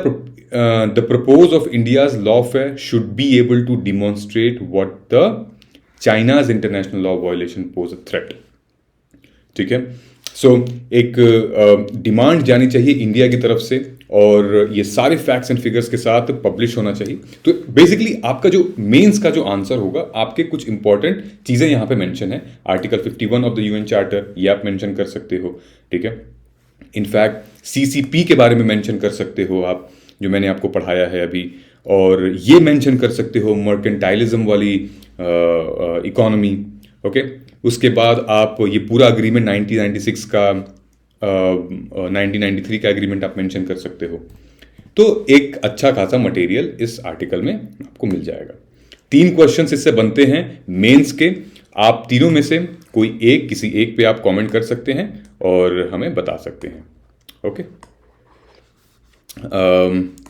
the purpose of India's lawfare should be able to demonstrate what the China's international law violation pose a threat. ठीक है, सो एक डिमांड जानी चाहिए इंडिया की तरफ से और ये सारे फैक्ट्स एंड फिगर्स के साथ पब्लिश होना चाहिए। तो बेसिकली आपका जो मेंस का जो आंसर होगा, आपके कुछ इंपॉर्टेंट चीजें यहां पे मेंशन है। Article 51 of the UN charter, ये आप मेंशन कर सकते हो। ठीक है, इनफैक्ट सीसीपी के बारे में मेंशन कर सकते हो आप, जो मैंने आपको पढ़ाया है अभी। और ये मेंशन कर सकते हो मर्केंटाइलिज्म वाली इकोनॉमी। ओके, उसके बाद आप ये पूरा अग्रीमेंट 1996 का 1993 का एग्रीमेंट आप मेंशन कर सकते हो। तो एक अच्छा खासा मटेरियल इस आर्टिकल में आपको मिल जाएगा। 3 क्वेश्चन इससे बनते हैं मेंस के। आप तीनों में से कोई एक, किसी एक पे आप कमेंट कर सकते हैं और हमें बता सकते हैं। ओके,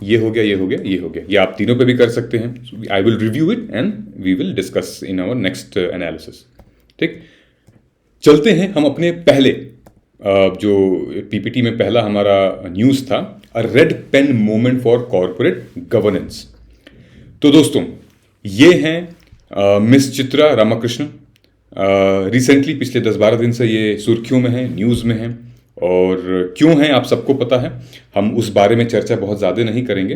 ये हो गया, ये हो गया, ये हो गया। ये आप तीनों पे भी कर सकते हैं। I will review it and we will discuss in our next analysis. ठीक, चलते हैं हम अपने पहले जो पीपीटी में पहला हमारा न्यूज़ था, a red pen movement for corporate governance. तो दोस्तों, ये हैं मिस चित्रा रामाकृष्णन। रिसेंटली पिछले 10-12 दिन से ये सुर्खियों में है, न्यूज़ में है। और क्यों है आप सबको पता है, हम उस बारे में चर्चा बहुत ज़्यादा नहीं करेंगे।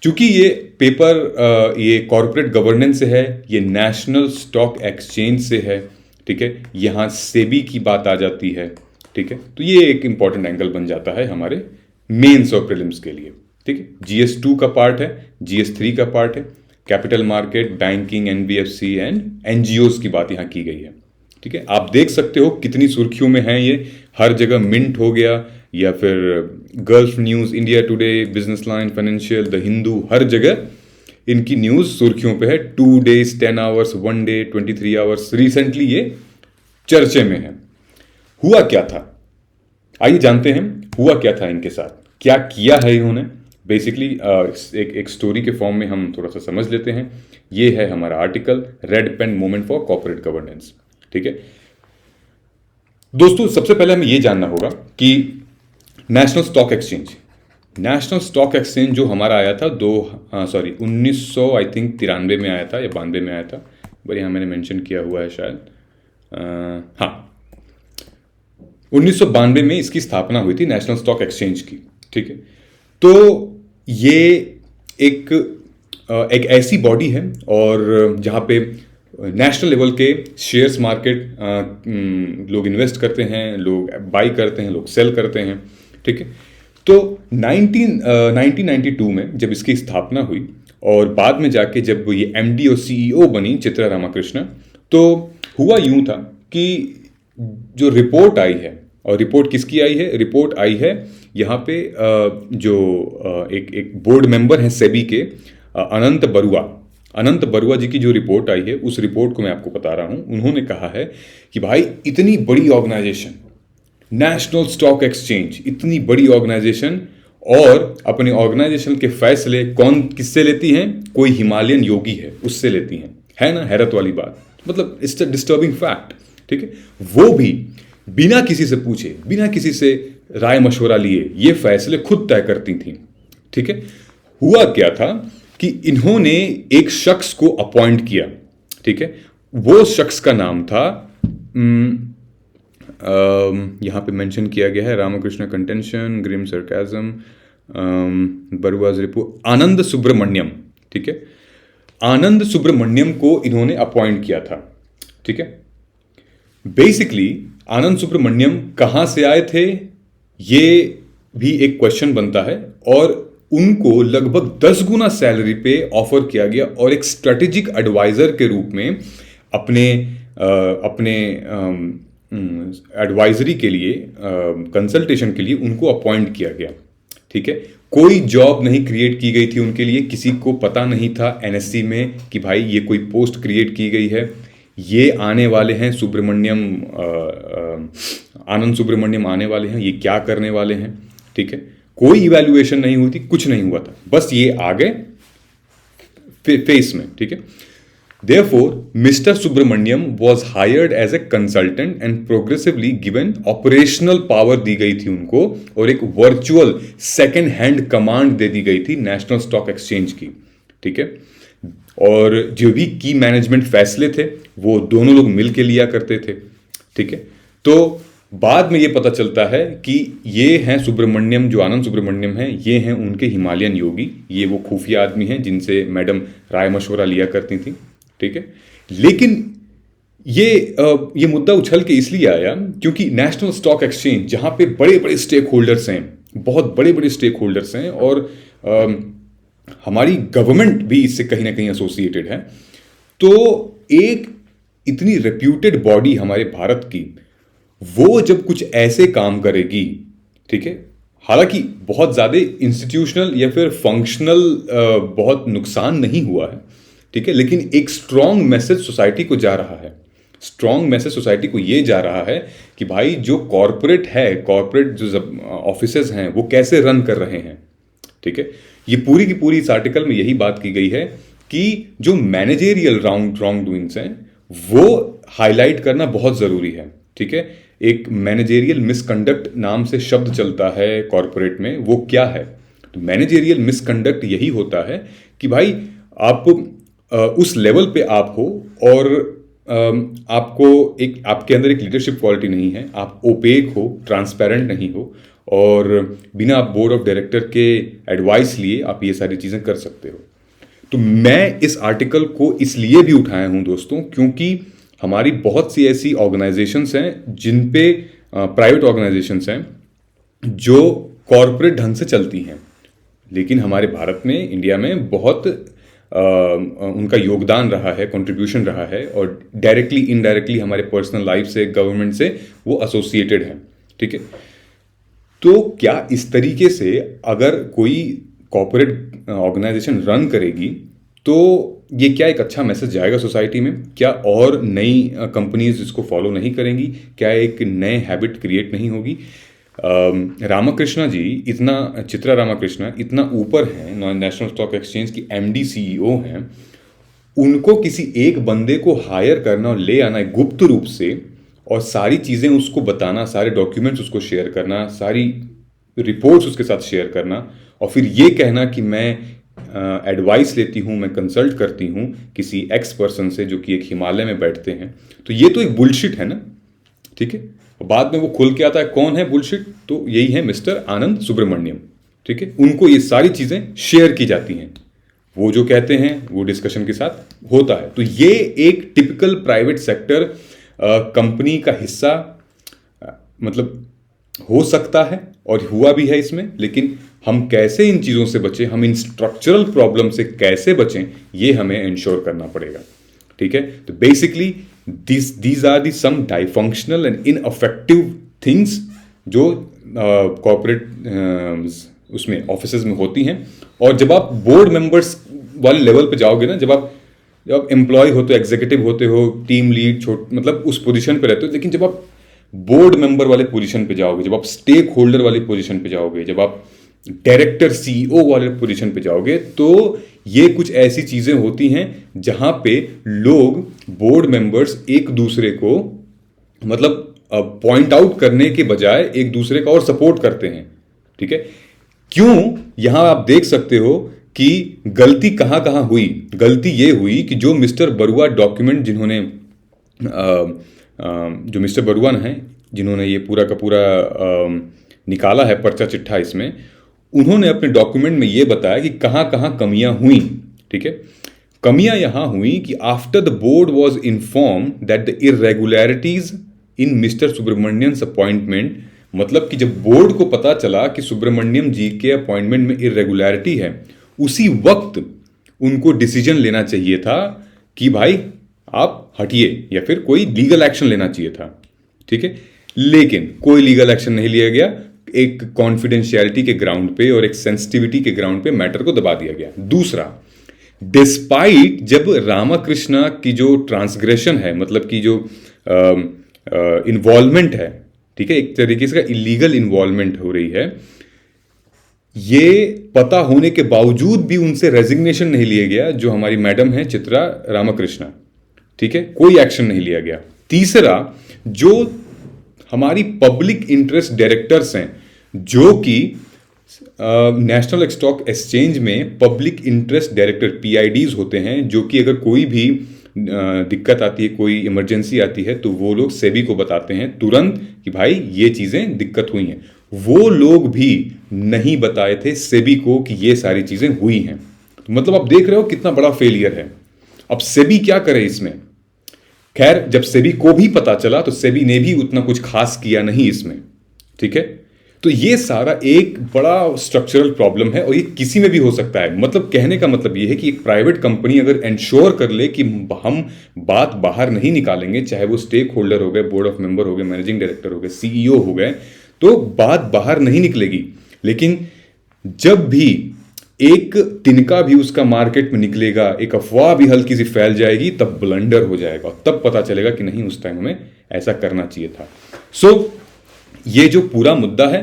क्योंकि ये पेपर ये कॉर्पोरेट गवर्नेंस से है, ये नेशनल स्टॉक एक्सचेंज से है। ठीक है, यहाँ सेबी की बात आ जाती है। ठीक है, तो ये एक इंपॉर्टेंट एंगल बन जाता है हमारे मेंस और प्रीलिम्स के लिए। ठीक है, GS2 का पार्ट है, GS3 का पार्ट है। Capital market, banking, NBFC and NGOs की बात यहाँ की गई है। ठीक है, आप देख सकते हो कितनी सुर्खियों में है ये। हर जगह मिंट हो गया, या फिर Gulf News, India Today, Business Line, Financial, the Hindu, हर जगह इनकी न्यूज़ सुर्खियों पे है। 2 days, 10 hours, 1 day, 23 hours, recently ये चर्चे में है। हुआ क्या था, आइए जानते हैं हुआ क्या था इनके साथ, क्या किया है इन्होंने। बेसिकली एक स्टोरी के फॉर्म में हम थोड़ा सा समझ लेते हैं। ये है हमारा article, red pen movement for corporate governance. ठीक है दोस्तों, सबसे पहले हमें ये जानना होगा कि नेशनल स्टॉक एक्सचेंज जो हमारा आया था 1900 आई थिंक 93 में आया था या 92 में आया था। बड़ी यहाँ मैंने मेंशन किया हुआ है शायद, हाँ 1992 में इसकी स्थापना हुई थी नेशनल स्टॉक एक्सचेंज की। ठीक है, तो ये एक ऐसी बॉडी है और जहाँ पे नेशनल लेवल के शेयर्स मार्केट लोग इन्वेस्ट करते हैं, लोग बाई करते हैं, लोग सेल करते हैं। ठीक है, तो 1992 में जब इसकी स्थापना हुई और बाद में जाके जब ये MD और CEO बनी चित्रा रामाकृष्णन, तो हुआ यूं था कि जो रिपोर्ट आई है, और रिपोर्ट किसकी आई है, रिपोर्ट आई है यहाँ पे जो एक बोर्ड मेंबर हैं सेबी के, अनंत बरुआ जी की जो रिपोर्ट आई है, उस रिपोर्ट को मैं आपको बता रहा हूं। उन्होंने कहा है कि भाई इतनी बड़ी ऑर्गेनाइजेशन, नेशनल स्टॉक एक्सचेंज, इतनी बड़ी ऑर्गेनाइजेशन, और अपने ऑर्गेनाइजेशन के फैसले कौन किससे लेती हैं, कोई हिमालयन योगी है उससे लेती हैं। है ना हैरत वाली बात, मतलब इट्स अ डिस्टर्बिंग फैक्ट। ठीक है, वो भी बिना किसी से पूछे, बिना किसी से राय मशवरा लिए ये फैसले खुद तय करती थी। ठीक है, हुआ क्या था कि इन्होंने एक शख्स को अपॉइंट किया। ठीक है, वो शख्स का नाम था, यहां पे मेंशन किया गया है, Ramakrishna contention, grim sarcasm, Barua's report, Anand Subramanian. ठीक है, आनंद सुब्रमण्यम को इन्होंने अपॉइंट किया था। ठीक है, बेसिकली आनंद सुब्रमण्यम कहां से आए थे, ये भी एक क्वेश्चन बनता है। और उनको लगभग 10 गुना सैलरी पे ऑफर किया गया और एक स्ट्रेटेजिक एडवाइजर के रूप में अपने एडवाइजरी के लिए, कंसल्टेशन के लिए उनको अपॉइंट किया गया। ठीक है, कोई जॉब नहीं क्रिएट की गई थी उनके लिए, किसी को पता नहीं था NSC में कि भाई ये कोई पोस्ट क्रिएट की गई है, ये आने वाले हैं आनंद सुब्रमण्यम आने वाले हैं, ये क्या करने वाले हैं। ठीक है, कोई इवैल्यूएशन नहीं हुई थी, कुछ नहीं हुआ था, बस ये आ गए फेस में। ठीक है, Therefore, Mr. Subramaniam was hired as a consultant and progressively given operational power दी गई थी उनको, और एक वर्चुअल सेकेंड हैंड कमांड दे दी गई थी नेशनल स्टॉक एक्सचेंज की। ठीक है, और जो भी की मैनेजमेंट फैसले थे वो दोनों लोग मिल के लिया करते थे। ठीक है, तो बाद में ये पता चलता है कि ये हैं सुब्रमण्यम, जो आनंद सुब्रमण्यम हैं, ये हैं उनके हिमालयन योगी, ये वो खुफिया आदमी हैं जिनसे मैडम राय मशवरा लिया करती थी। ठीक है, लेकिन ये मुद्दा उछल के इसलिए आया क्योंकि नेशनल स्टॉक एक्सचेंज, जहां पे बड़े बड़े स्टेक होल्डर्स हैं, बहुत बड़े बड़े स्टेक होल्डर्स हैं, और हमारी गवर्नमेंट भी इससे कहीं ना कहीं एसोसिएटेड है, तो एक इतनी रेप्यूटेड बॉडी हमारे भारत की, वो जब कुछ ऐसे काम करेगी, ठीक है, हालांकि बहुत ज़्यादा इंस्टीट्यूशनल या फिर फंक्शनल बहुत नुकसान नहीं हुआ है, ठीक है, लेकिन एक स्ट्रॉन्ग मैसेज सोसाइटी को जा रहा है। स्ट्रॉन्ग मैसेज सोसाइटी को ये जा रहा है कि भाई जो कॉरपोरेट है, कॉरपोरेट जो ऑफिसेज हैं, वो कैसे रन कर रहे हैं। ठीक है, ये पूरी की पूरी इस आर्टिकल में यही बात की गई है कि जो मैनेजेरियल रॉन्ग डूइंग्स हैं वो हाईलाइट करना बहुत ज़रूरी है। ठीक है, एक मैनेजेरियल मिसकंडक्ट नाम से शब्द चलता है कॉरपोरेट में, वो क्या है? तो मैनेजेरियल मिसकंडक्ट यही होता है कि भाई आप उस लेवल पे आप हो और आपको एक, आपके अंदर एक लीडरशिप क्वालिटी नहीं है, आप ओपेक हो, ट्रांसपेरेंट नहीं हो, और बिना आप बोर्ड ऑफ डायरेक्टर के एडवाइस लिए आप ये सारी चीज़ें कर सकते हो। तो मैं इस आर्टिकल को इसलिए भी उठाया हूं दोस्तों, क्योंकि हमारी बहुत सी ऐसी ऑर्गेनाइजेशंस हैं जिन पे, प्राइवेट ऑर्गेनाइजेशंस हैं जो कॉरपोरेट ढंग से चलती हैं, लेकिन हमारे भारत में, इंडिया में बहुत उनका योगदान रहा है, कंट्रीब्यूशन रहा है, और डायरेक्टली इनडायरेक्टली हमारे पर्सनल लाइफ से, गवर्नमेंट से वो एसोसिएटेड है। ठीक है, तो क्या इस तरीके से अगर कोई कॉर्पोरेट ऑर्गेनाइजेशन रन करेगी तो ये क्या एक अच्छा मैसेज जाएगा सोसाइटी में? क्या और नई कंपनीज इसको फॉलो नहीं करेंगी? क्या एक नए हैबिट क्रिएट नहीं होगी? रामाकृष्णा जी इतना, चित्रा रामाकृष्णा इतना ऊपर हैं, नेशनल स्टॉक एक्सचेंज की एमडी सीईओ हैं, उनको किसी एक बंदे को हायर करना और ले आना गुप्त रूप से, और सारी चीज़ें उसको बताना, सारे डॉक्यूमेंट्स उसको शेयर करना, सारी रिपोर्ट्स उसके साथ शेयर करना, और फिर ये कहना कि मैं एडवाइस लेती हूँ, मैं कंसल्ट करती हूँ किसी एक्स पर्सन से जो कि एक हिमालय में बैठते हैं, तो ये तो एक बुलशिट है ना। ठीक है, और बाद में वो खुल के आता है कौन है बुलशिट, तो यही है मिस्टर आनंद सुब्रमण्यम। ठीक है, उनको ये सारी चीज़ें शेयर की जाती हैं, वो जो कहते हैं वो डिस्कशन के साथ होता है। तो ये एक टिपिकल प्राइवेट सेक्टर कंपनी का हिस्सा मतलब हो सकता है, और हुआ भी है इसमें, लेकिन हम कैसे इन चीज़ों से बचें, हम इन स्ट्रक्चरल प्रॉब्लम से कैसे बचें, ये हमें इंश्योर करना पड़ेगा। ठीक है, तो basically these are the some dysfunctional and ineffective things जो कॉर्पोरेट उसमें ऑफिसेज में होती हैं। और जब आप बोर्ड मेंबर्स वाले लेवल पे जाओगे ना, जब आप एम्प्लॉय होते हो, एग्जीक्यूटिव होते हो, टीम लीड, मतलब उस पोजीशन पे रहते हो, लेकिन जब आप बोर्ड मेंबर वाले पोजीशन पे जाओगे, जब आप स्टेक होल्डर वाली पोजीशन पे जाओगे, जब आप डायरेक्टर सीईओ वाले पोजीशन पे जाओगे, तो ये कुछ ऐसी चीजें होती हैं जहां पे लोग, बोर्ड मेंबर्स एक दूसरे को मतलब पॉइंट आउट करने के बजाय एक दूसरे का और सपोर्ट करते हैं। ठीक है, क्यों? यहां आप देख सकते हो कि गलती कहां कहां हुई। गलती ये हुई कि जो मिस्टर बरुआ डॉक्यूमेंट जिन्होंने जो मिस्टर बरुआ हैं जिन्होंने ये पूरा का पूरा निकाला है पर्चा चिट्ठा, इसमें उन्होंने अपने डॉक्यूमेंट में ये बताया कि कहां कहां कमियां हुई। ठीक है, कमियां यहां हुई कि after the board was inform that the irregularities in mister Subramanian's appointment, मतलब कि जब बोर्ड को पता चला कि सुब्रमण्यम जी के अपॉइंटमेंट में इरेगुलरिटी है, उसी वक्त उनको डिसीजन लेना चाहिए था कि भाई आप हटिए, या फिर कोई लीगल एक्शन लेना चाहिए था। ठीक है, लेकिन कोई लीगल एक्शन नहीं लिया गया, एक कॉन्फिडेंशियलिटी के ग्राउंड पे और एक सेंसिटिविटी के ग्राउंड पे मैटर को दबा दिया गया। दूसरा, डिस्पाइट जब रामाकृष्णा की जो ट्रांसग्रेशन है, मतलब कि जो इन्वॉल्वमेंट है, ठीक है, एक तरीके से इलीगल इन्वॉल्वमेंट हो रही है, ये पता होने के बावजूद भी उनसे रेजिग्नेशन नहीं लिया गया, जो हमारी मैडम है चित्रा रामकृष्णा, ठीक है, कोई एक्शन नहीं लिया गया। तीसरा, जो हमारी पब्लिक इंटरेस्ट डायरेक्टर्स हैं, जो कि नेशनल स्टॉक एक्सचेंज में पब्लिक इंटरेस्ट डायरेक्टर पीआईडीज होते हैं, जो कि अगर कोई भी दिक्कत आती है, कोई इमरजेंसी आती है, तो वो लोग सेबी को बताते हैं तुरंत कि भाई ये चीजें दिक्कत हुई हैं। वो लोग भी नहीं बताए थे सेबी को कि ये सारी चीजें हुई हैं। तो मतलब आप देख रहे हो कितना बड़ा फेलियर है। अब सेबी क्या करे इसमें? खैर, जब सेबी को भी पता चला तो सेबी ने भी उतना कुछ खास किया नहीं इसमें, ठीक है। तो ये सारा एक बड़ा स्ट्रक्चरल प्रॉब्लम है और ये किसी में भी हो सकता है। मतलब कहने का मतलब ये है कि एक प्राइवेट कंपनी अगर इंश्योर कर ले कि हम बात बाहर नहीं निकालेंगे, चाहे वो स्टेक होल्डर हो गए, बोर्ड ऑफ मेंबर हो गए, मैनेजिंग डायरेक्टर हो गए, सीईओ हो गए, तो बात बाहर नहीं निकलेगी। लेकिन जब भी एक तिनका भी उसका मार्केट में निकलेगा, एक अफवाह भी हल्की सी फैल जाएगी, तब ब्लंडर हो जाएगा, तब पता चलेगा कि नहीं, उस टाइम हमें ऐसा करना चाहिए था। ये जो पूरा मुद्दा है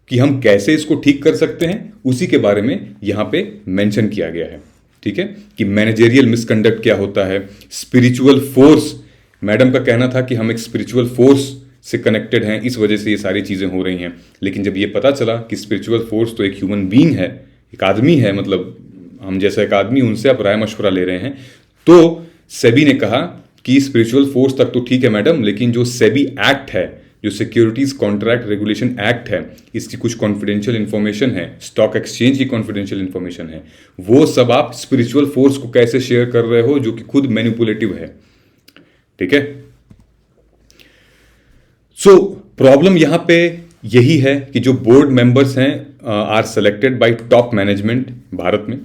कि हम कैसे इसको ठीक कर सकते हैं, उसी के बारे में यहां पे मेंशन किया गया है, ठीक है, कि मैनेजेरियल मिसकंडक्ट क्या होता है, स्पिरिचुअल फोर्स। मैडम का कहना था कि हम एक स्पिरिचुअल फोर्स से कनेक्टेड हैं, इस वजह से ये सारी चीजें हो रही हैं। लेकिन जब ये पता चला कि स्पिरिचुअल फोर्स तो एक ह्यूमन बीइंग है, एक आदमी है, मतलब हम जैसा एक आदमी, उनसे आप राय मशवरा ले रहे हैं, तो सेबी ने कहा कि स्पिरिचुअल फोर्स तक तो ठीक है मैडम, लेकिन जो सेबी एक्ट है, जो सिक्योरिटीज कॉन्ट्रैक्ट रेगुलेशन एक्ट है, इसकी कुछ कॉन्फिडेंशियल इंफॉर्मेशन है, स्टॉक एक्सचेंज की कॉन्फिडेंशियल इंफॉर्मेशन है, वो सब आप स्पिरिचुअल फोर्स को कैसे शेयर कर रहे हो, जो कि खुद मैनिपुलेटिव है, ठीक है। सो प्रॉब्लम यहां पे यही है कि जो बोर्ड मेंबर्स हैं are selected by top management Bharat में,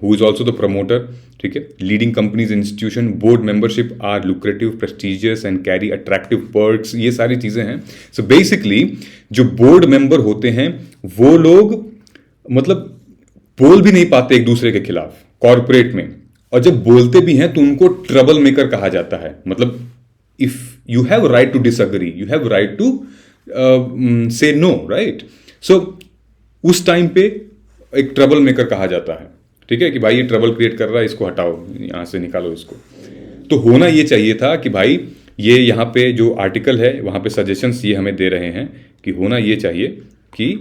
who is also the promoter, ठीक है। Leading companies institution board membership are lucrative, prestigious and carry attractive perks, ये सारी चीजें हैं। सो बेसिकली जो बोर्ड मेंबर होते हैं वो लोग मतलब बोल भी नहीं पाते एक दूसरे के खिलाफ कॉर्पोरेट में, और जब बोलते भी हैं तो उनको ट्रबल मेकर कहा जाता है। मतलब if you have right to disagree, you have right to say no, right. So उस टाइम पे एक ट्रबल मेकर कहा जाता है, ठीक है, कि भाई ये ट्रबल क्रिएट कर रहा है, इसको हटाओ, यहां से निकालो इसको। तो होना ये चाहिए था कि भाई ये यहां पे जो आर्टिकल है वहां पे सजेशंस ये हमें दे रहे हैं कि होना ये चाहिए कि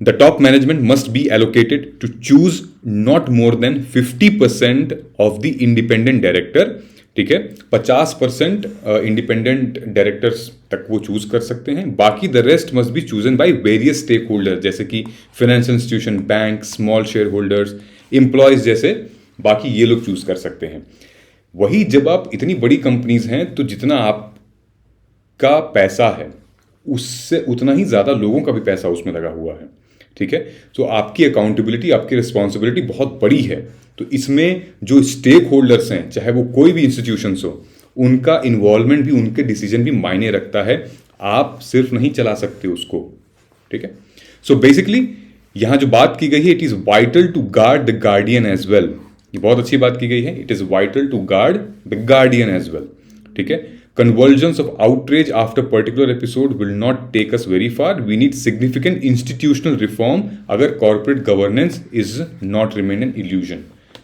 the top management must be allocated to choose not more than 50% of the independent director, ठीक है। 50% इंडिपेंडेंट डायरेक्टर्स तक वो चूज कर सकते हैं, बाकी the rest must be chosen by various stake holder, जैसे कि financial institution, bank, small share holders, employees जैसे, बाकी ये लोग चूज कर सकते हैं। वही जब आप इतनी बड़ी कंपनीज हैं तो जितना आपका पैसा है उससे उतना ही ज्यादा लोगों का भी पैसा उसमें लगा हुआ है, ठीक है। तो आपकी अकाउंटेबिलिटी, आपकी रिस्पॉन्सिबिलिटी बहुत बड़ी है। तो इसमें जो स्टेक होल्डर्स हैं, चाहे वो कोई भी इंस्टीट्यूशंस हो, उनका इन्वॉल्वमेंट भी, उनके डिसीजन भी मायने रखता है। आप सिर्फ नहीं चला सकते उसको, ठीक है। सो बेसिकली यहां जो बात की गई है, it is vital to guard the guardian as well. ये बहुत अच्छी बात की गई है, it is vital to guard the guardian as well, ठीक है। Convulsions of outrage after particular episode will not take us very far. We need significant institutional reform अगर corporate governance is not remain an illusion,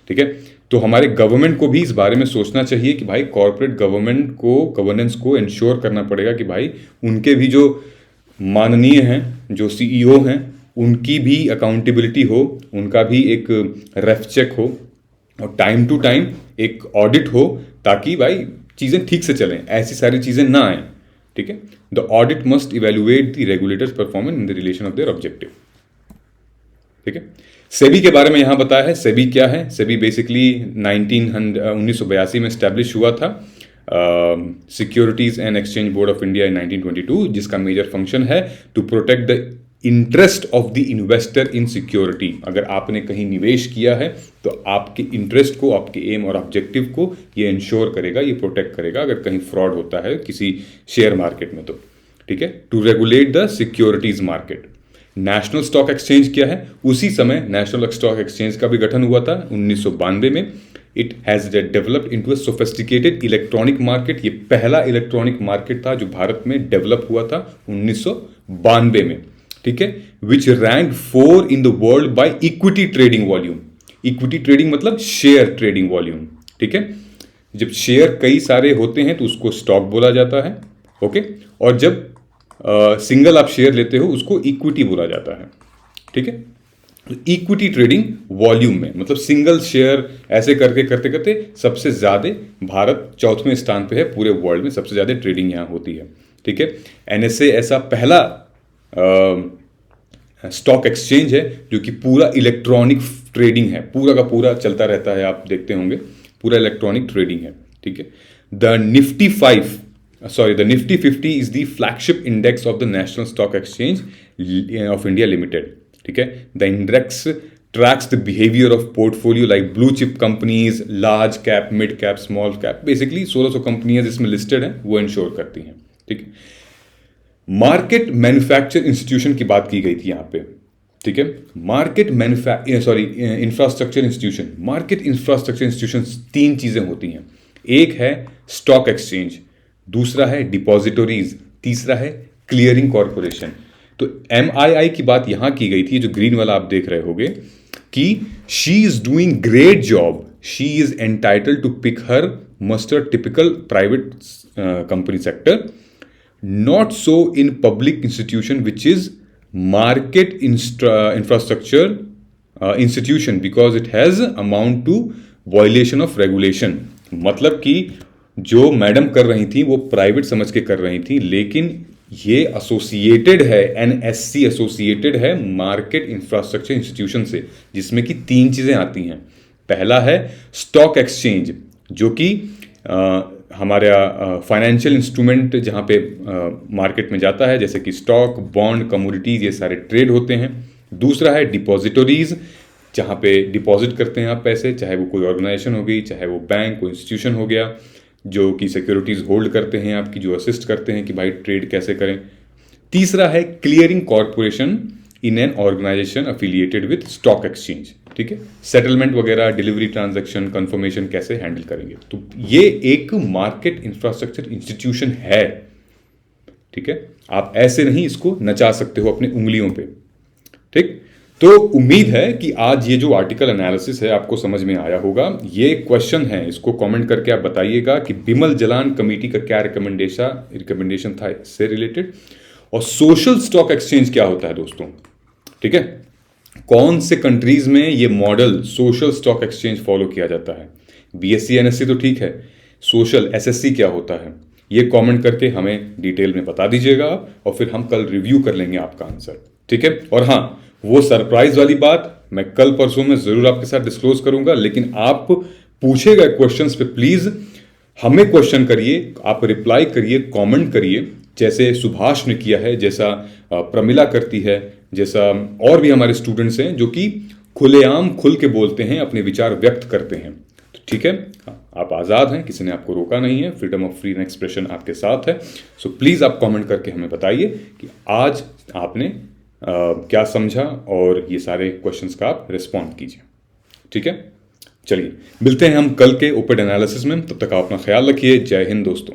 ठीक है। तो हमारे government को भी इस बारे में सोचना चाहिए कि भाई कॉर्पोरेट गवर्नेंस को इंश्योर करना पड़ेगा कि भाई उनके भी जो माननीय हैं, जो सीईओ हैं, उनकी भी अकाउंटेबिलिटी हो, उनका भी एक रेफ चेक हो, और टाइम टू टाइम एक ऑडिट हो, ताकि भाई चीजें ठीक से चलें, ऐसी सारी चीजें ना आए, ठीक है। The audit must evaluate the regulators performance in the relation of their objective, ठीक है। सेबी के बारे में यहां बताया है। सेबी क्या है? सेबी बेसिकली 1982 में स्टैब्लिश हुआ था, Securities and Exchange Board of India in 1922, जिसका मेजर फंक्शन है to protect the interest of the investor in security. अगर आपने कहीं निवेश किया है तो आपके इंटरेस्ट को, आपके एम और ऑब्जेक्टिव को ये इंश्योर करेगा, ये प्रोटेक्ट करेगा अगर कहीं फ्रॉड होता है किसी शेयर मार्केट में, तो ठीक है। To regulate the securities market. National Stock Exchange क्या है? उसी समय नेशनल स्टॉक एक्सचेंज का भी गठन हुआ था 1992 में। It has developed into a sophisticated electronic market. ये पहला इलेक्ट्रॉनिक मार्केट था जो भारत में डेवलप हुआ था 1992 में, ठीक है। विच rank 4 in the world by equity trading volume. Equity trading मतलब शेयर ट्रेडिंग वॉल्यूम, ठीक है। जब शेयर कई सारे होते हैं तो उसको स्टॉक बोला जाता है, ओके। और जब सिंगल आप शेयर लेते हो उसको इक्विटी बोला जाता है, ठीक है। इक्विटी ट्रेडिंग वॉल्यूम में मतलब सिंगल शेयर ऐसे करके करते करते सबसे ज्यादा भारत चौथे स्थान पे है पूरे वर्ल्ड में, सबसे ज्यादा ट्रेडिंग यहाँ होती है, ठीक है। एनएसए ऐसा पहला स्टॉक एक्सचेंज है जो कि पूरा इलेक्ट्रॉनिक ट्रेडिंग है, पूरा का पूरा चलता रहता है, आप देखते होंगे पूरा इलेक्ट्रॉनिक ट्रेडिंग है, ठीक है। The Nifty 50 is the flagship index of the national Stock exchange of India limited, ठीक है। The index tracks the behaviour of portfolio like blue chip companies, large cap, mid cap, small cap, basically 1600 कंपनियां जिसमें listed हैं वो ensure करती हैं, ठीक है। मार्केट मैन्युफैक्चर इंस्टीट्यूशन की बात की गई थी यहां पे, ठीक है। Infrastructure institution, market infrastructure institution 3 चीजें होती हैं। एक है स्टॉक एक्सचेंज, दूसरा है डिपॉजिटरीज, तीसरा है क्लियरिंग कॉरपोरेशन। तो MII की बात यहां की गई थी, जो ग्रीन वाला आप देख रहे होगे, कि she is doing great job, she is entitled to pick her muster typical private company sector, not so in public institution which is market infrastructure institution because it has amount to violation of regulation। मतलब कि जो madam कर रही थी वो private समझ के कर रही थी, लेकिन ये एसोसिएटेड है, NSC एसोसिएटेड है मार्केट इंफ्रास्ट्रक्चर इंस्टीट्यूशन से, जिसमें कि 3 चीजें आती हैं। पहला है स्टॉक एक्सचेंज, जो कि हमारा फाइनेंशियल इंस्ट्रूमेंट जहाँ पे मार्केट में जाता है, जैसे कि स्टॉक, बॉन्ड, कमोडिटीज, ये सारे ट्रेड होते हैं। दूसरा है डिपॉजिटरीज, जहाँ पे डिपॉजिट करते हैं आप पैसे, चाहे वो कोई ऑर्गेनाइजेशन हो गई, चाहे वो बैंक, कोई इंस्टीट्यूशन हो गया, जो कि सिक्योरिटीज होल्ड करते हैं आपकी, जो असिस्ट करते हैं कि भाई ट्रेड कैसे करें। तीसरा है clearing corporation in an organization affiliated with stock exchange, ठीक है। सेटलमेंट वगैरह, डिलीवरी ट्रांजैक्शन, कंफर्मेशन कैसे हैंडल करेंगे। तो ये एक मार्केट इंफ्रास्ट्रक्चर इंस्टीट्यूशन है, ठीक है। आप ऐसे नहीं इसको नचा सकते हो अपनी उंगलियों पे, ठीक। तो उम्मीद है कि आज ये जो आर्टिकल एनालिसिस है आपको समझ में आया होगा। ये क्वेश्चन है, इसको कमेंट करके आप बताइएगा कि बिमल जलान कमेटी का क्या रिकमेंडेशन था इससे रिलेटेड, और सोशल स्टॉक एक्सचेंज क्या होता है दोस्तों, ठीक है। कौन से कंट्रीज में ये model social stock exchange follow किया जाता है। BSc NSC तो ठीक है, सोशल SSC क्या होता है, ये कमेंट करके हमें डिटेल में बता दीजिएगा आप, और फिर हम कल रिव्यू कर लेंगे आपका आंसर, ठीक है। और हाँ, वो सरप्राइज वाली बात मैं कल परसों में जरूर आपके साथ डिस्क्लोज करूंगा, लेकिन आप पूछे गए क्वेश्चंस पे प्लीज हमें क्वेश्चन करिए, आप रिप्लाई करिए, कमेंट करिए, जैसे सुभाष ने किया है, जैसा प्रमिला करती है, जैसा और भी हमारे स्टूडेंट्स हैं जो कि खुलेआम खुल के बोलते हैं, अपने विचार व्यक्त करते हैं, तो ठीक है। आप आज़ाद हैं, किसी ने आपको रोका नहीं है, फ्रीडम ऑफ फ्री एक्सप्रेशन आपके साथ है। सो प्लीज़ आप कमेंट करके हमें बताइए कि आज आपने क्या समझा, और ये सारे क्वेश्चंस का आप रिस्पॉन्ड कीजिए, ठीक है। चलिए मिलते हैं हम कल के ओपन एनालिसिस में, तब तक आप अपना ख्याल रखिए। जय हिंद दोस्तों।